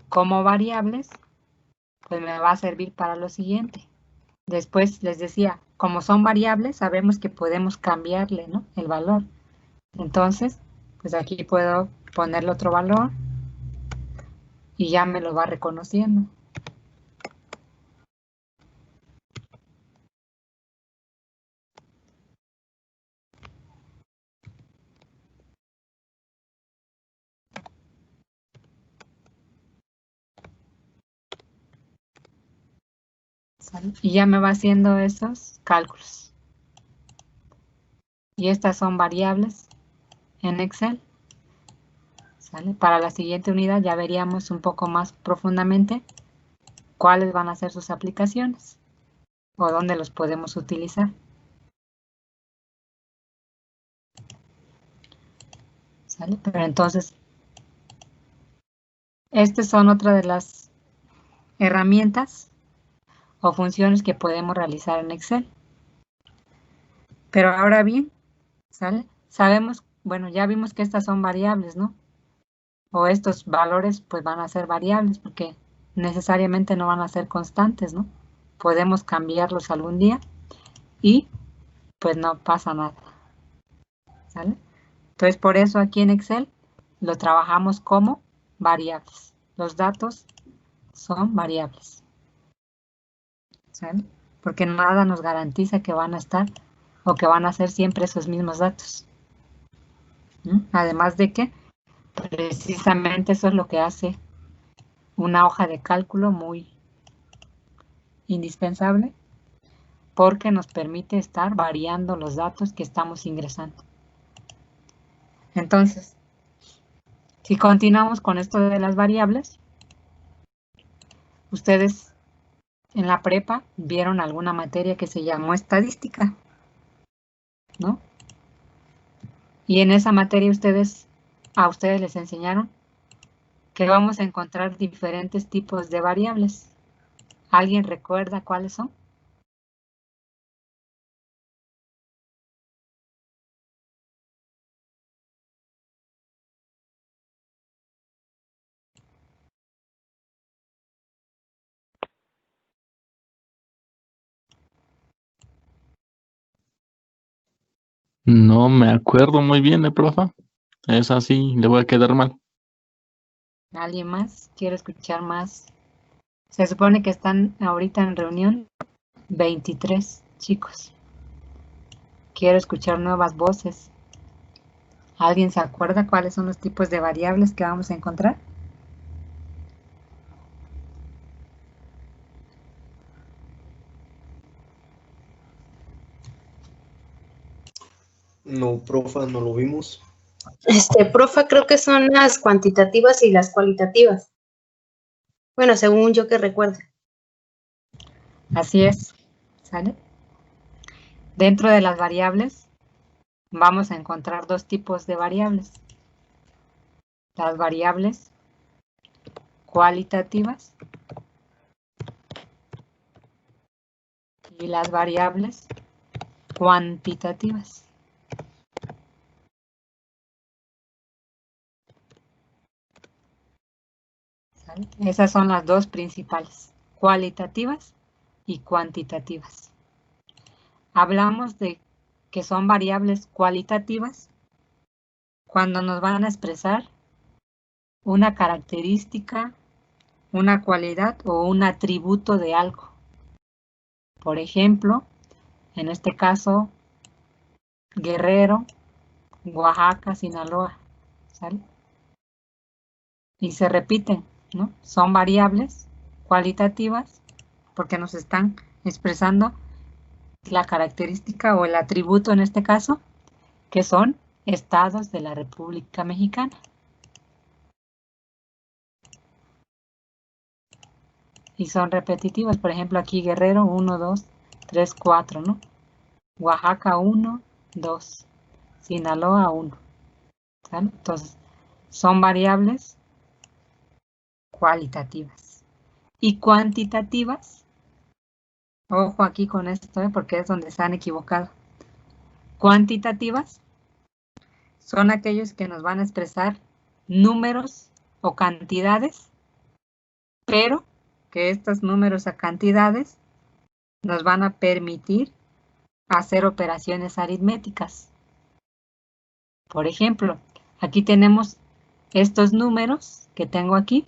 como variables, pues me va a servir para lo siguiente. Después les decía, como son variables, sabemos que podemos cambiarle, ¿no?, el valor. Entonces, pues aquí puedo ponerle otro valor y ya me lo va reconociendo. ¿Sale? Y ya me va haciendo esos cálculos. Y estas son variables en Excel. ¿Sale? Para la siguiente unidad ya veríamos un poco más profundamente cuáles van a ser sus aplicaciones o dónde los podemos utilizar. ¿Sale? Pero entonces, estas son otra de las herramientas o funciones que podemos realizar en Excel. Pero ahora bien, ¿sale? Sabemos, bueno, ya vimos que estas son variables, ¿no? O estos valores pues van a ser variables porque necesariamente no van a ser constantes, ¿no? Podemos cambiarlos algún día y pues no pasa nada. ¿Sale? Entonces por eso aquí en Excel lo trabajamos como variables. Los datos son variables. ¿Sale? Porque nada nos garantiza que van a estar o que van a ser siempre esos mismos datos. Además de que precisamente eso es lo que hace una hoja de cálculo muy indispensable, porque nos permite estar variando los datos que estamos ingresando. Entonces, si continuamos con esto de las variables, ustedes en la prepa vieron alguna materia que se llamó estadística, ¿no? Y en esa materia a ustedes les enseñaron que vamos a encontrar diferentes tipos de variables. ¿Alguien recuerda cuáles son? No me acuerdo muy bien, profa. Es así, le voy a quedar mal. ¿Alguien más? Quiero escuchar más. Se supone que están ahorita en reunión 23 chicos. Quiero escuchar nuevas voces. ¿Alguien se acuerda cuáles son los tipos de variables que vamos a encontrar? No, profa, no lo vimos. Profa, creo que son las cuantitativas y las cualitativas. Bueno, según yo que recuerdo. Así es. ¿Sale? Dentro de las variables vamos a encontrar dos tipos de variables. Las variables cualitativas y las variables cuantitativas. ¿Sale? Esas son las dos principales, cualitativas y cuantitativas. Hablamos de que son variables cualitativas cuando nos van a expresar una característica, una cualidad o un atributo de algo. Por ejemplo, en este caso, Guerrero, Oaxaca, Sinaloa, ¿sale? Y se repiten, ¿no? Son variables cualitativas porque nos están expresando la característica o el atributo en este caso, que son estados de la República Mexicana. Y son repetitivas, por ejemplo aquí Guerrero 1, 2, 3, 4, ¿no? Oaxaca 1, 2, Sinaloa 1. ¿Sale? Entonces, son variables cualitativas. Y cuantitativas, ojo aquí con esto, porque es donde se han equivocado. Cuantitativas son aquellos que nos van a expresar números o cantidades, pero que estos números o cantidades nos van a permitir hacer operaciones aritméticas. Por ejemplo, aquí tenemos estos números que tengo aquí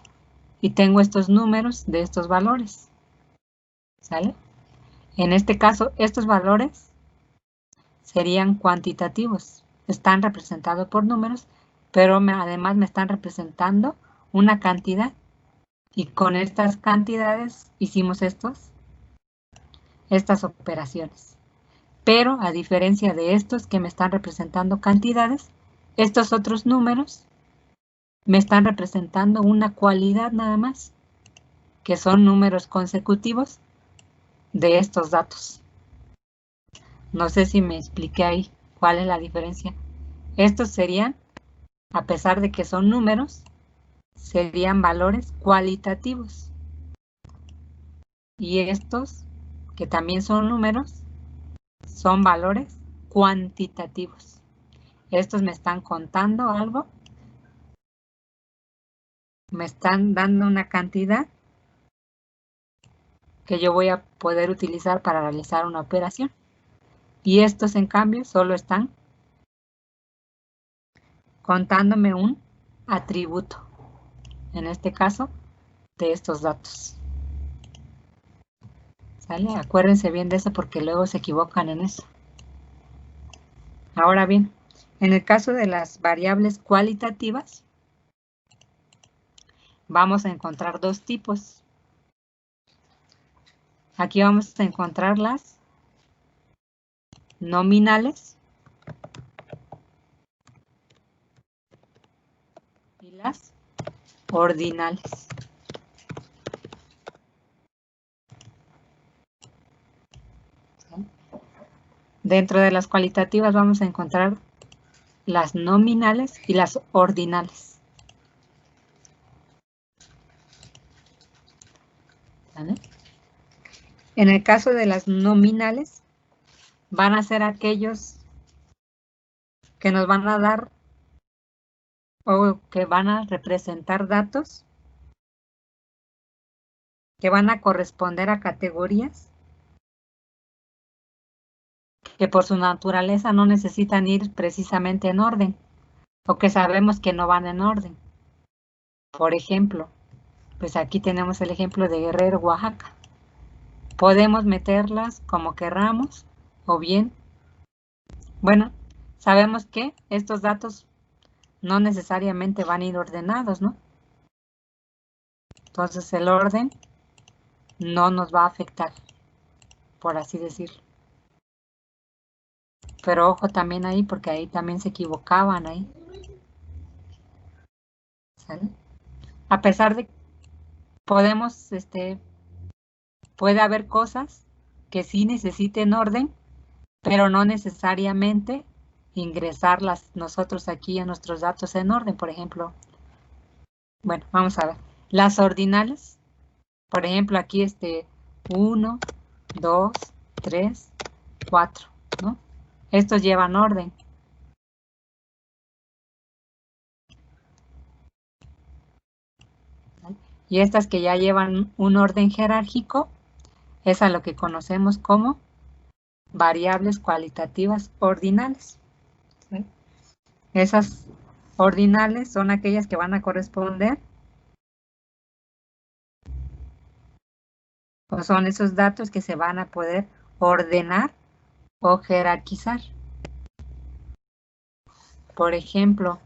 y tengo estos números de estos valores. ¿Sale? En este caso, estos valores serían cuantitativos. Están representados por números, pero además me están representando una cantidad. Y con estas cantidades hicimos estas operaciones. Pero a diferencia de estos que me están representando cantidades, estos otros números me están representando una cualidad nada más, que son números consecutivos de estos datos. No sé si me expliqué ahí cuál es la diferencia. Estos serían, a pesar de que son números, serían valores cualitativos. Y estos, que también son números, son valores cuantitativos. Estos me están contando algo, me están dando una cantidad que yo voy a poder utilizar para realizar una operación. Y estos, en cambio, solo están contándome un atributo, en este caso, de estos datos. ¿Sale? Acuérdense bien de eso porque luego se equivocan en eso. Ahora bien, en el caso de las variables cualitativas, vamos a encontrar dos tipos. Aquí vamos a encontrar las nominales y las ordinales. Dentro de las cualitativas vamos a encontrar las nominales y las ordinales. ¿Vale? En el caso de las nominales, van a ser aquellos que nos van a dar o que van a representar datos que van a corresponder a categorías que por su naturaleza no necesitan ir precisamente en orden o que sabemos que no van en orden. Por ejemplo, pues aquí tenemos el ejemplo de Guerrero, Oaxaca. Podemos meterlas como querramos o bien, bueno, sabemos que estos datos no necesariamente van a ir ordenados, ¿no? Entonces el orden no nos va a afectar, por así decirlo. Pero ojo también ahí, porque ahí también se equivocaban ahí. ¿Sale? A pesar de que podemos, puede haber cosas que sí necesiten orden, pero no necesariamente ingresarlas nosotros aquí a nuestros datos en orden. Por ejemplo, bueno, vamos a ver. Las ordinales, por ejemplo, aquí 1, 2, 3, 4, ¿no? Estos llevan orden. Y estas que ya llevan un orden jerárquico, es a lo que conocemos como variables cualitativas ordinales. ¿Sí? Esas ordinales son aquellas que van a corresponder, o son esos datos que se van a poder ordenar o jerarquizar. Por ejemplo,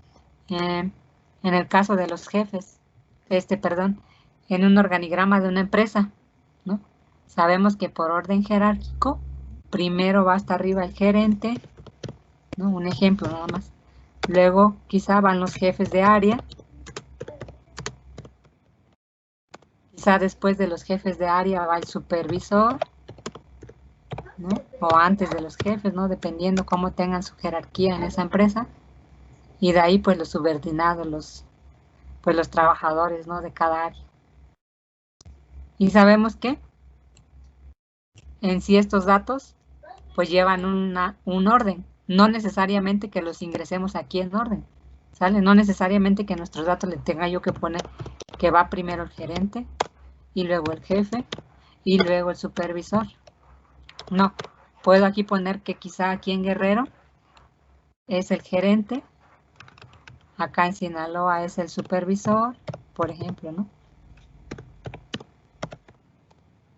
en el caso de los jefes, en un organigrama de una empresa, ¿no? Sabemos que por orden jerárquico, primero va hasta arriba el gerente, ¿no? Un ejemplo nada más. Luego quizá van los jefes de área. Quizá después de los jefes de área va el supervisor, ¿no? O antes de los jefes, ¿no? Dependiendo cómo tengan su jerarquía en esa empresa. Y de ahí pues los subordinados, los trabajadores, ¿no? De cada área. Y sabemos que en sí estos datos pues llevan un orden. No necesariamente que los ingresemos aquí en orden, ¿sale? No necesariamente que nuestros datos le tenga yo que poner que va primero el gerente y luego el jefe y luego el supervisor. No, puedo aquí poner que quizá aquí en Guerrero es el gerente, acá en Sinaloa es el supervisor, por ejemplo, ¿no?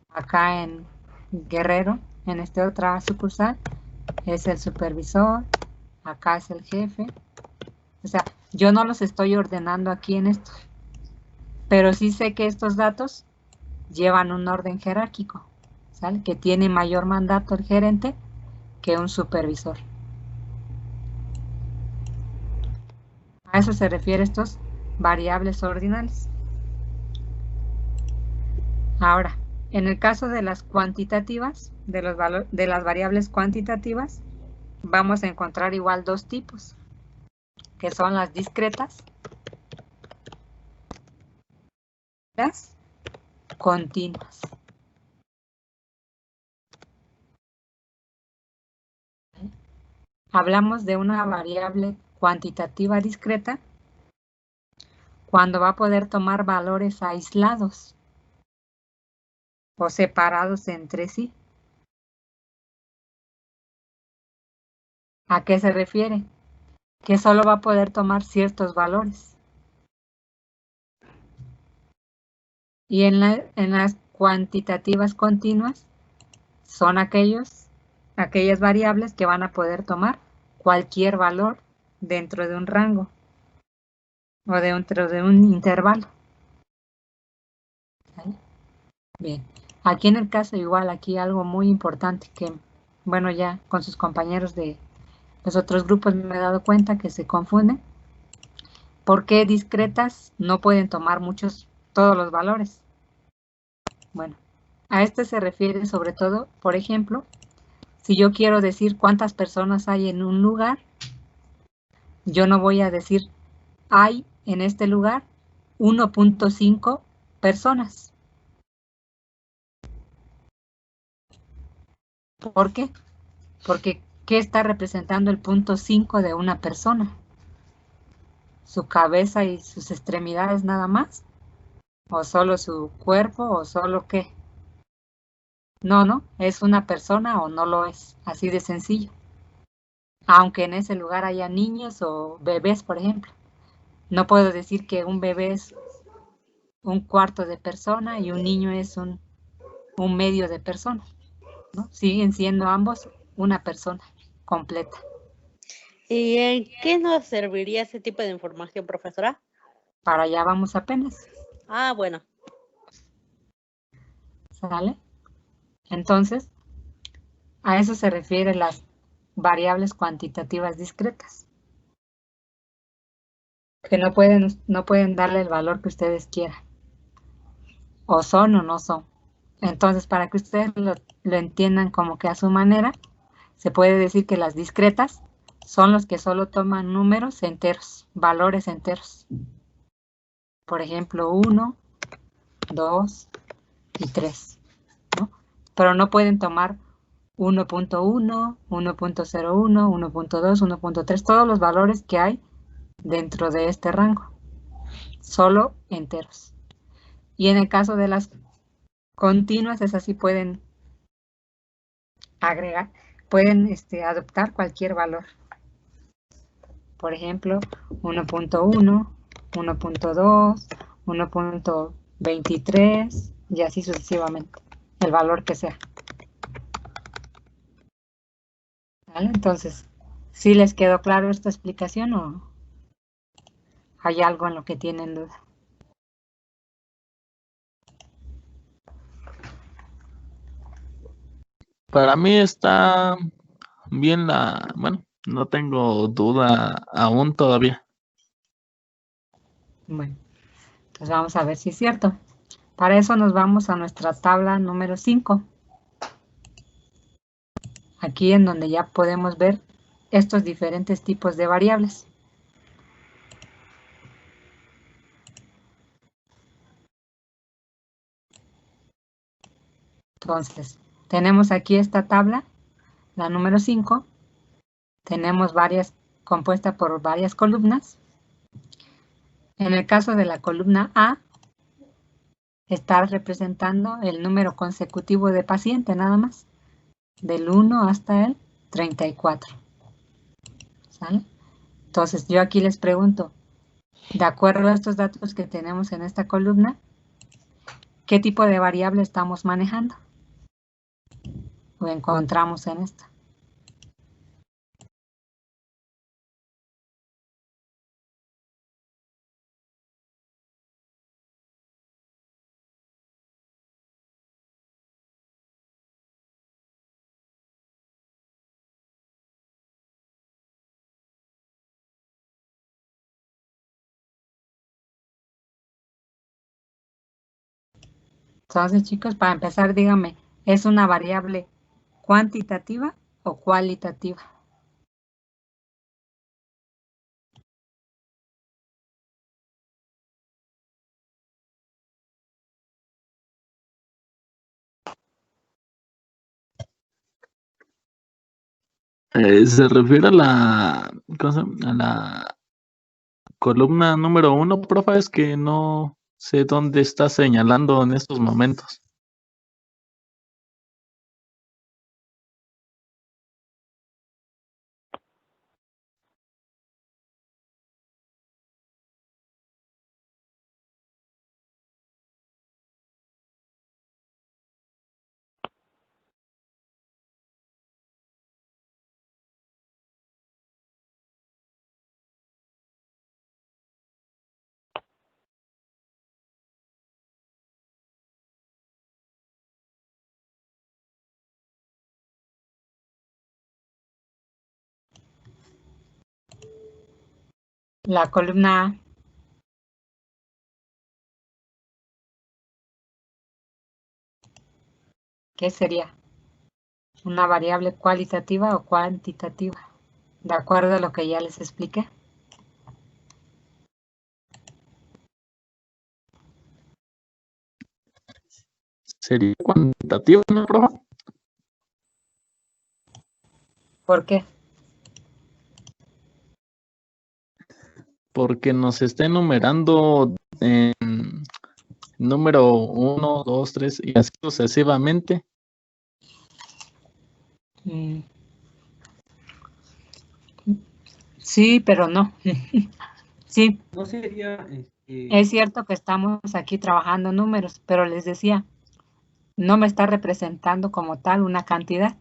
Acá en Guerrero, en esta otra sucursal, es el supervisor, acá es el jefe. O sea, yo no los estoy ordenando aquí en esto, pero sí sé que estos datos llevan un orden jerárquico, ¿sale? Que tiene mayor mandato el gerente que un supervisor. A eso se refiere estos variables ordinales. Ahora, en el caso de las cuantitativas, de las variables cuantitativas, vamos a encontrar igual dos tipos, que son las discretas, las continuas. Hablamos de una variable cuantitativa discreta cuando va a poder tomar valores aislados o separados entre sí. ¿A qué se refiere? Que solo va a poder tomar ciertos valores. Y en las cuantitativas continuas son aquellas variables que van a poder tomar cualquier valor dentro de un rango o dentro de un intervalo. ¿Sí? Bien, aquí en el caso igual, aquí algo muy importante que, bueno, ya con sus compañeros de los otros grupos me he dado cuenta que se confunden. ¿Por qué discretas no pueden tomar todos los valores? Bueno, a este se refiere sobre todo, por ejemplo, si yo quiero decir cuántas personas hay en un lugar, yo no voy a decir hay en este lugar 1.5 personas. ¿Por qué? Porque ¿qué está representando el punto 5 de una persona? ¿Su cabeza y sus extremidades nada más? ¿O solo su cuerpo? ¿O solo qué? No, es una persona o no lo es, así de sencillo. Aunque en ese lugar haya niños o bebés, por ejemplo. No puedo decir que un bebé es un cuarto de persona y un niño es un medio de persona, ¿no? Siguen siendo ambos una persona completa. ¿Y en qué nos serviría ese tipo de información, profesora? Para allá vamos apenas, Ah, bueno. ¿sale? Entonces, a eso se refieren las variables cuantitativas discretas, que no pueden darle el valor que ustedes quieran, o son o no son. Entonces, para que ustedes lo entiendan como que a su manera, se puede decir que las discretas son los que solo toman números enteros, valores enteros. Por ejemplo, 1, 2 y 3, ¿no? Pero no pueden tomar 1.1, 1.01, 1.2, 1.3, todos los valores que hay dentro de este rango, solo enteros. Y en el caso de las continuas, esas sí pueden agregar, pueden adoptar cualquier valor. Por ejemplo, 1.1, 1.2, 1.23 y así sucesivamente, el valor que sea. ¿Vale? Entonces, ¿sí les quedó claro esta explicación o hay algo en lo que tienen duda? Para mí está bien bueno, no tengo duda aún todavía. Bueno, pues vamos a ver si es cierto. Para eso nos vamos a nuestra tabla número 5. Aquí en donde ya podemos ver estos diferentes tipos de variables. Entonces, tenemos aquí esta tabla, la número 5. Tenemos compuesta por varias columnas. En el caso de la columna A, está representando el número consecutivo de paciente nada más, del 1 hasta el 34. ¿Sale? Entonces, yo aquí les pregunto, de acuerdo a estos datos que tenemos en esta columna, ¿qué tipo de variable estamos manejando? O encontramos en esta. Entonces, chicos, para empezar, díganme, ¿es una variable cuantitativa o cualitativa? Se refiere a ¿cómo se llama? A la columna número 1, profe, es que no sé dónde está señalando en estos momentos. La columna A. ¿Qué sería? ¿Una variable cualitativa o cuantitativa? De acuerdo a lo que ya les expliqué. ¿Sería cuantitativo, no, profe? ¿Por qué? Porque nos está enumerando en número 1, 2, 3 y así sucesivamente. Mm. Sí, pero no. Sí, No sería, es cierto que estamos aquí trabajando números, pero les decía, no me está representando como tal una cantidad.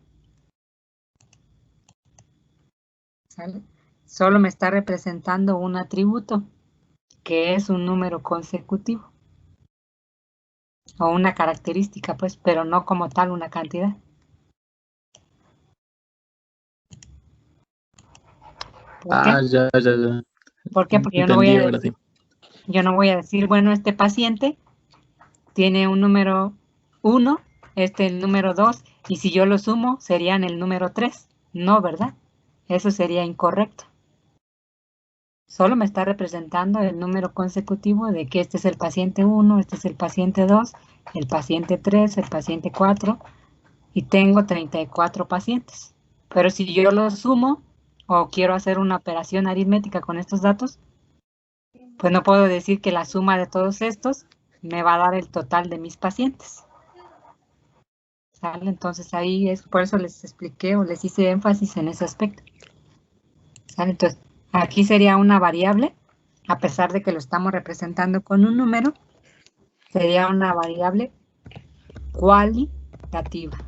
¿Sale? Solo me está representando un atributo, que es un número consecutivo. O una característica, pues, pero no como tal una cantidad. ¿Por qué? Ya. ¿Por qué? Porque Entendí ahora sí. yo no voy a decir, bueno, este paciente tiene un número 1, este el número 2, y si yo lo sumo, serían el número 3. No, ¿verdad? Eso sería incorrecto. Solo me está representando el número consecutivo de que este es el paciente 1, este es el paciente 2, el paciente 3, el paciente 4, y tengo 34 pacientes. Pero si yo lo sumo o quiero hacer una operación aritmética con estos datos, pues no puedo decir que la suma de todos estos me va a dar el total de mis pacientes. ¿Sale? Entonces ahí es por eso les expliqué o les hice énfasis en ese aspecto. ¿Sale? Entonces aquí sería una variable, a pesar de que lo estamos representando con un número, sería una variable cualitativa.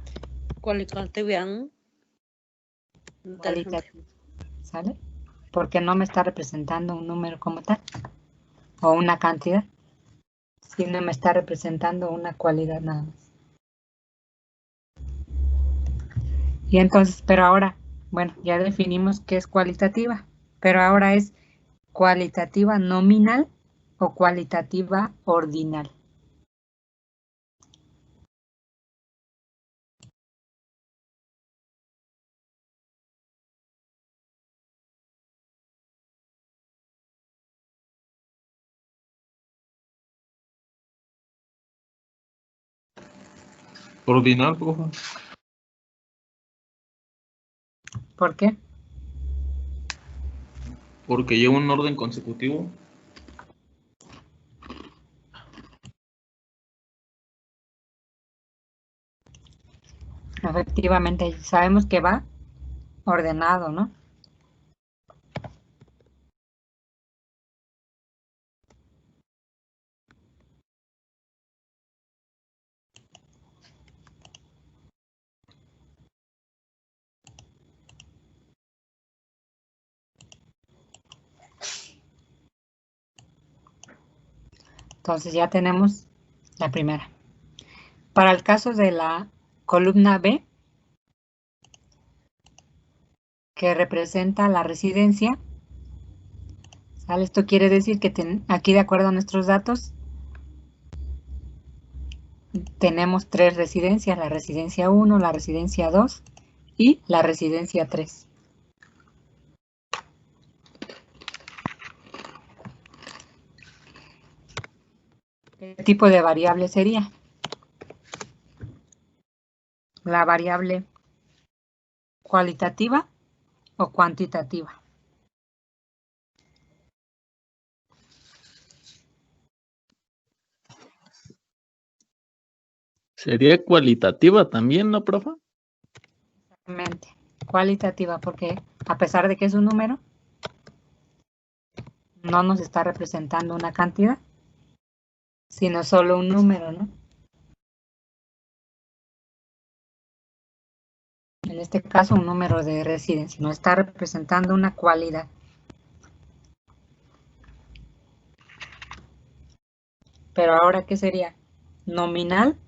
Cualitativa. Cualitativa. ¿Sale? Porque no me está representando un número como tal o una cantidad, sino me está representando una cualidad nada más. Y entonces, pero ahora, bueno, ya definimos qué es cualitativa, pero ahora es cualitativa nominal o cualitativa ordinal. ordinal, profe. ¿Por qué? Porque lleva un orden consecutivo. Efectivamente, sabemos que va ordenado, ¿no? Entonces ya tenemos la primera. Para el caso de la columna B, que representa la residencia, ¿sale? Esto quiere decir que aquí, de acuerdo a nuestros datos, tenemos 3 residencias, la residencia 1, la residencia 2 y la residencia 3. ¿Qué tipo de variable sería? La variable cualitativa o cuantitativa. Sería cualitativa también, ¿no, profe? Exactamente, cualitativa, porque a pesar de que es un número, no nos está representando una cantidad, sino solo un número, ¿no? En este caso, un número de residencia, no está representando una cualidad. Pero ahora, ¿qué sería? Nominal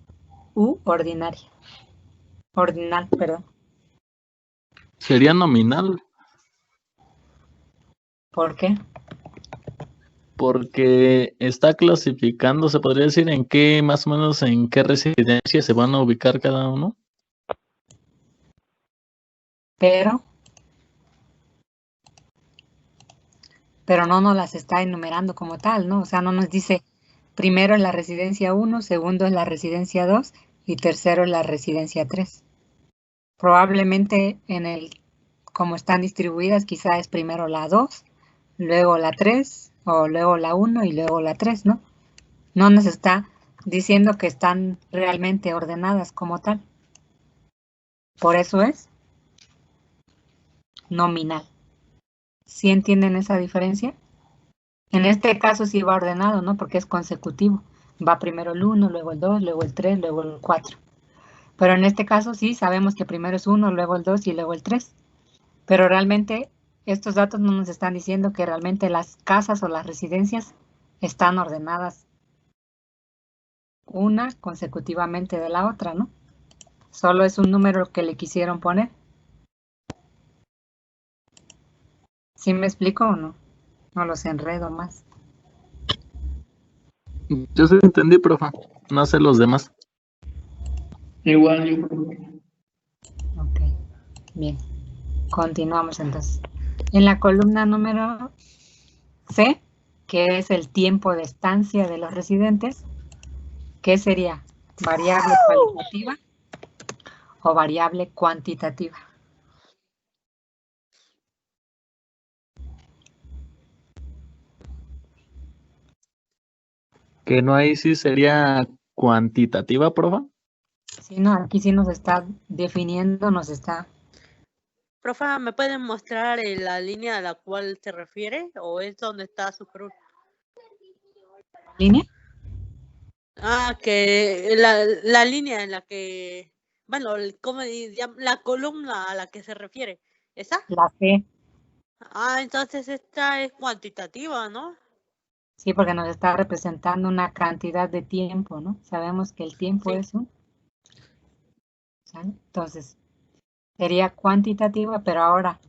u ordinaria. Ordinal, perdón. Sería nominal. ¿Por qué? Porque está clasificando, se podría decir, en qué, más o menos, en qué residencia se van a ubicar cada uno. Pero no nos las está enumerando como tal, ¿no? O sea, no nos dice primero en la residencia 1, segundo en la residencia 2 y tercero en la residencia 3. Probablemente en el como están distribuidas, quizá es primero la 2, luego la 3, o luego la 1 y luego la 3, ¿no? No nos está diciendo que están realmente ordenadas como tal. Por eso es nominal. ¿Sí entienden esa diferencia? En este caso sí va ordenado, ¿no? Porque es consecutivo. Va primero el 1, luego el 2, luego el 3, luego el 4. Pero en este caso sí sabemos que primero es 1, luego el 2 y luego el 3. Pero realmente estos datos no nos están diciendo que realmente las casas o las residencias están ordenadas una consecutivamente de la otra, ¿no? Solo es un número que le quisieron poner. ¿Sí me explico o no? No los enredo más. Yo sí entendí, profa. No sé los demás. Igual yo. Ok, bien. Continuamos entonces. En la columna número C, que es el tiempo de estancia de los residentes, ¿qué sería? ¿Variable cualitativa o variable cuantitativa? Que no ahí sí sería cuantitativa, profa. Sí, no, aquí sí nos está definiendo, nos está... Profa, ¿me pueden mostrar la línea a la cual se refiere? ¿O es donde está su cruz? ¿Línea? Ah, que la línea en la que... Bueno, ¿cómo se llama? La columna a la que se refiere. ¿Esa? La C. Ah, entonces esta es cuantitativa, ¿no? Sí, porque nos está representando una cantidad de tiempo, ¿no? Sabemos que el tiempo Sí. es un... ¿sale? Entonces, sería cuantitativa, pero ahora,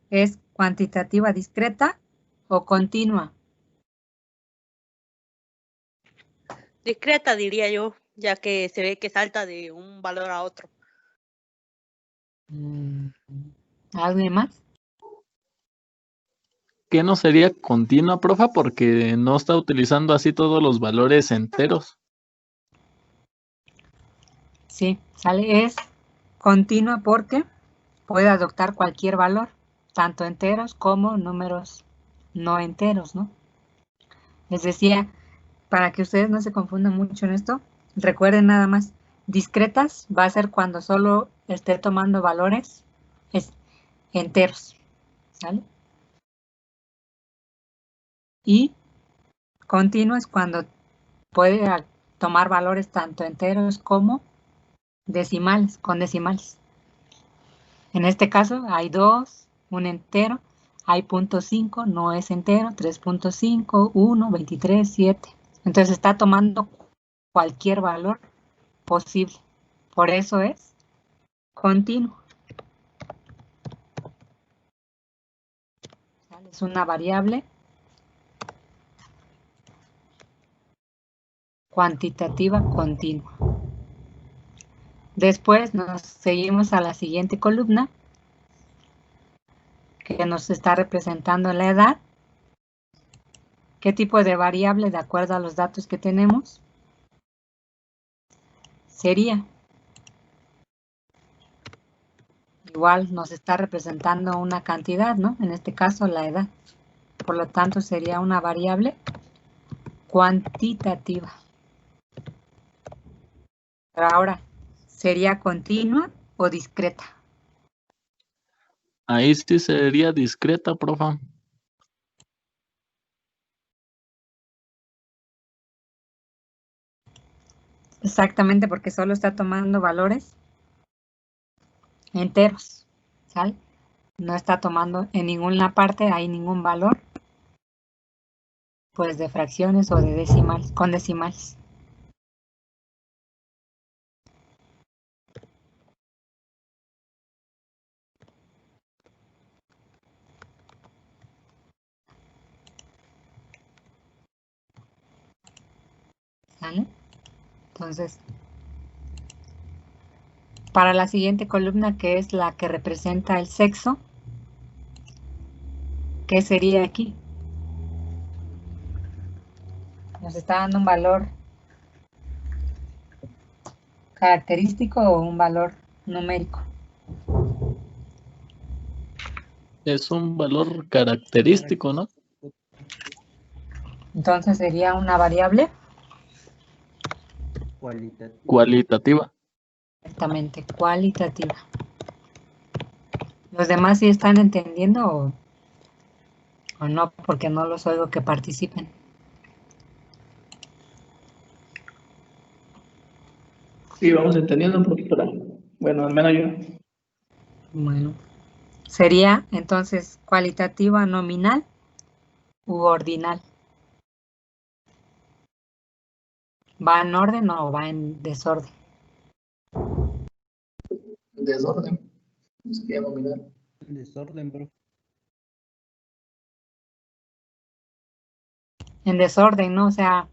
¿es cuantitativa discreta o continua? Discreta, diría yo, ya que se ve que salta de un valor a otro. ¿Alguien más? Que no sería continua, profa, porque no está utilizando así todos los valores enteros. Sí, sale, es continua porque puede adoptar cualquier valor, tanto enteros como números no enteros, ¿no? Les decía, para que ustedes no se confundan mucho en esto, recuerden nada más, discretas va a ser cuando solo esté tomando valores enteros, ¿sale? Y continua es cuando puede tomar valores tanto enteros como decimales, con decimales. En este caso hay 2, un entero, hay 0.5, no es entero, 3.5, 1, 23, 7. Entonces está tomando cualquier valor posible. Por eso es continuo. Es una variable cuantitativa continua. Después nos seguimos a la siguiente columna, que nos está representando la edad. ¿Qué tipo de variable, de acuerdo a los datos que tenemos, sería? Igual nos está representando una cantidad, ¿no? En este caso la edad. Por lo tanto sería una variable cuantitativa. Pero ahora, ¿sería continua o discreta? Ahí sí sería discreta, profa. Exactamente, porque solo está tomando valores enteros, ¿sale? No está tomando en ninguna parte, hay ningún valor, pues de fracciones o de decimales, con decimales. ¿Sale? Entonces, para la siguiente columna, que es la que representa el sexo, ¿qué sería aquí? Nos está dando un valor característico o un valor numérico. Es un valor característico, ¿no? Entonces sería una variable Cualitativa. exactamente cualitativa. ¿Los demás sí están entendiendo o no? Porque no los oigo que participen. Sí, vamos entendiendo, profesora. Bueno, al menos yo. Bueno, sería entonces cualitativa nominal u ordinal. ¿Va en orden o va en desorden? Desorden. Sería nominal. Desorden, bro. En desorden, ¿no? O sea,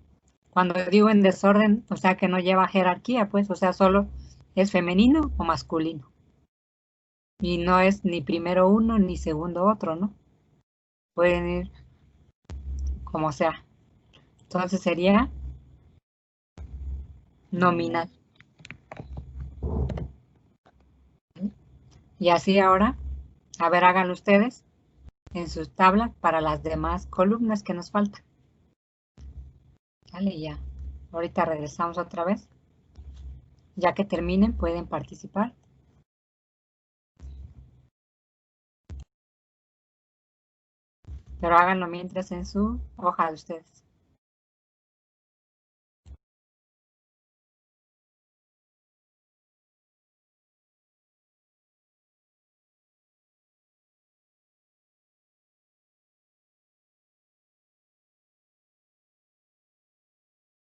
cuando digo en desorden, o sea que no lleva jerarquía, pues, o sea, solo es femenino o masculino. Y no es ni primero uno ni segundo otro, ¿no? Pueden ir como sea. Entonces sería nominal. Y así ahora, a ver, háganlo ustedes en sus tablas para las demás columnas que nos faltan. Vale, ya. Ahorita regresamos otra vez. Ya que terminen, pueden participar. Pero háganlo mientras en su hoja de ustedes.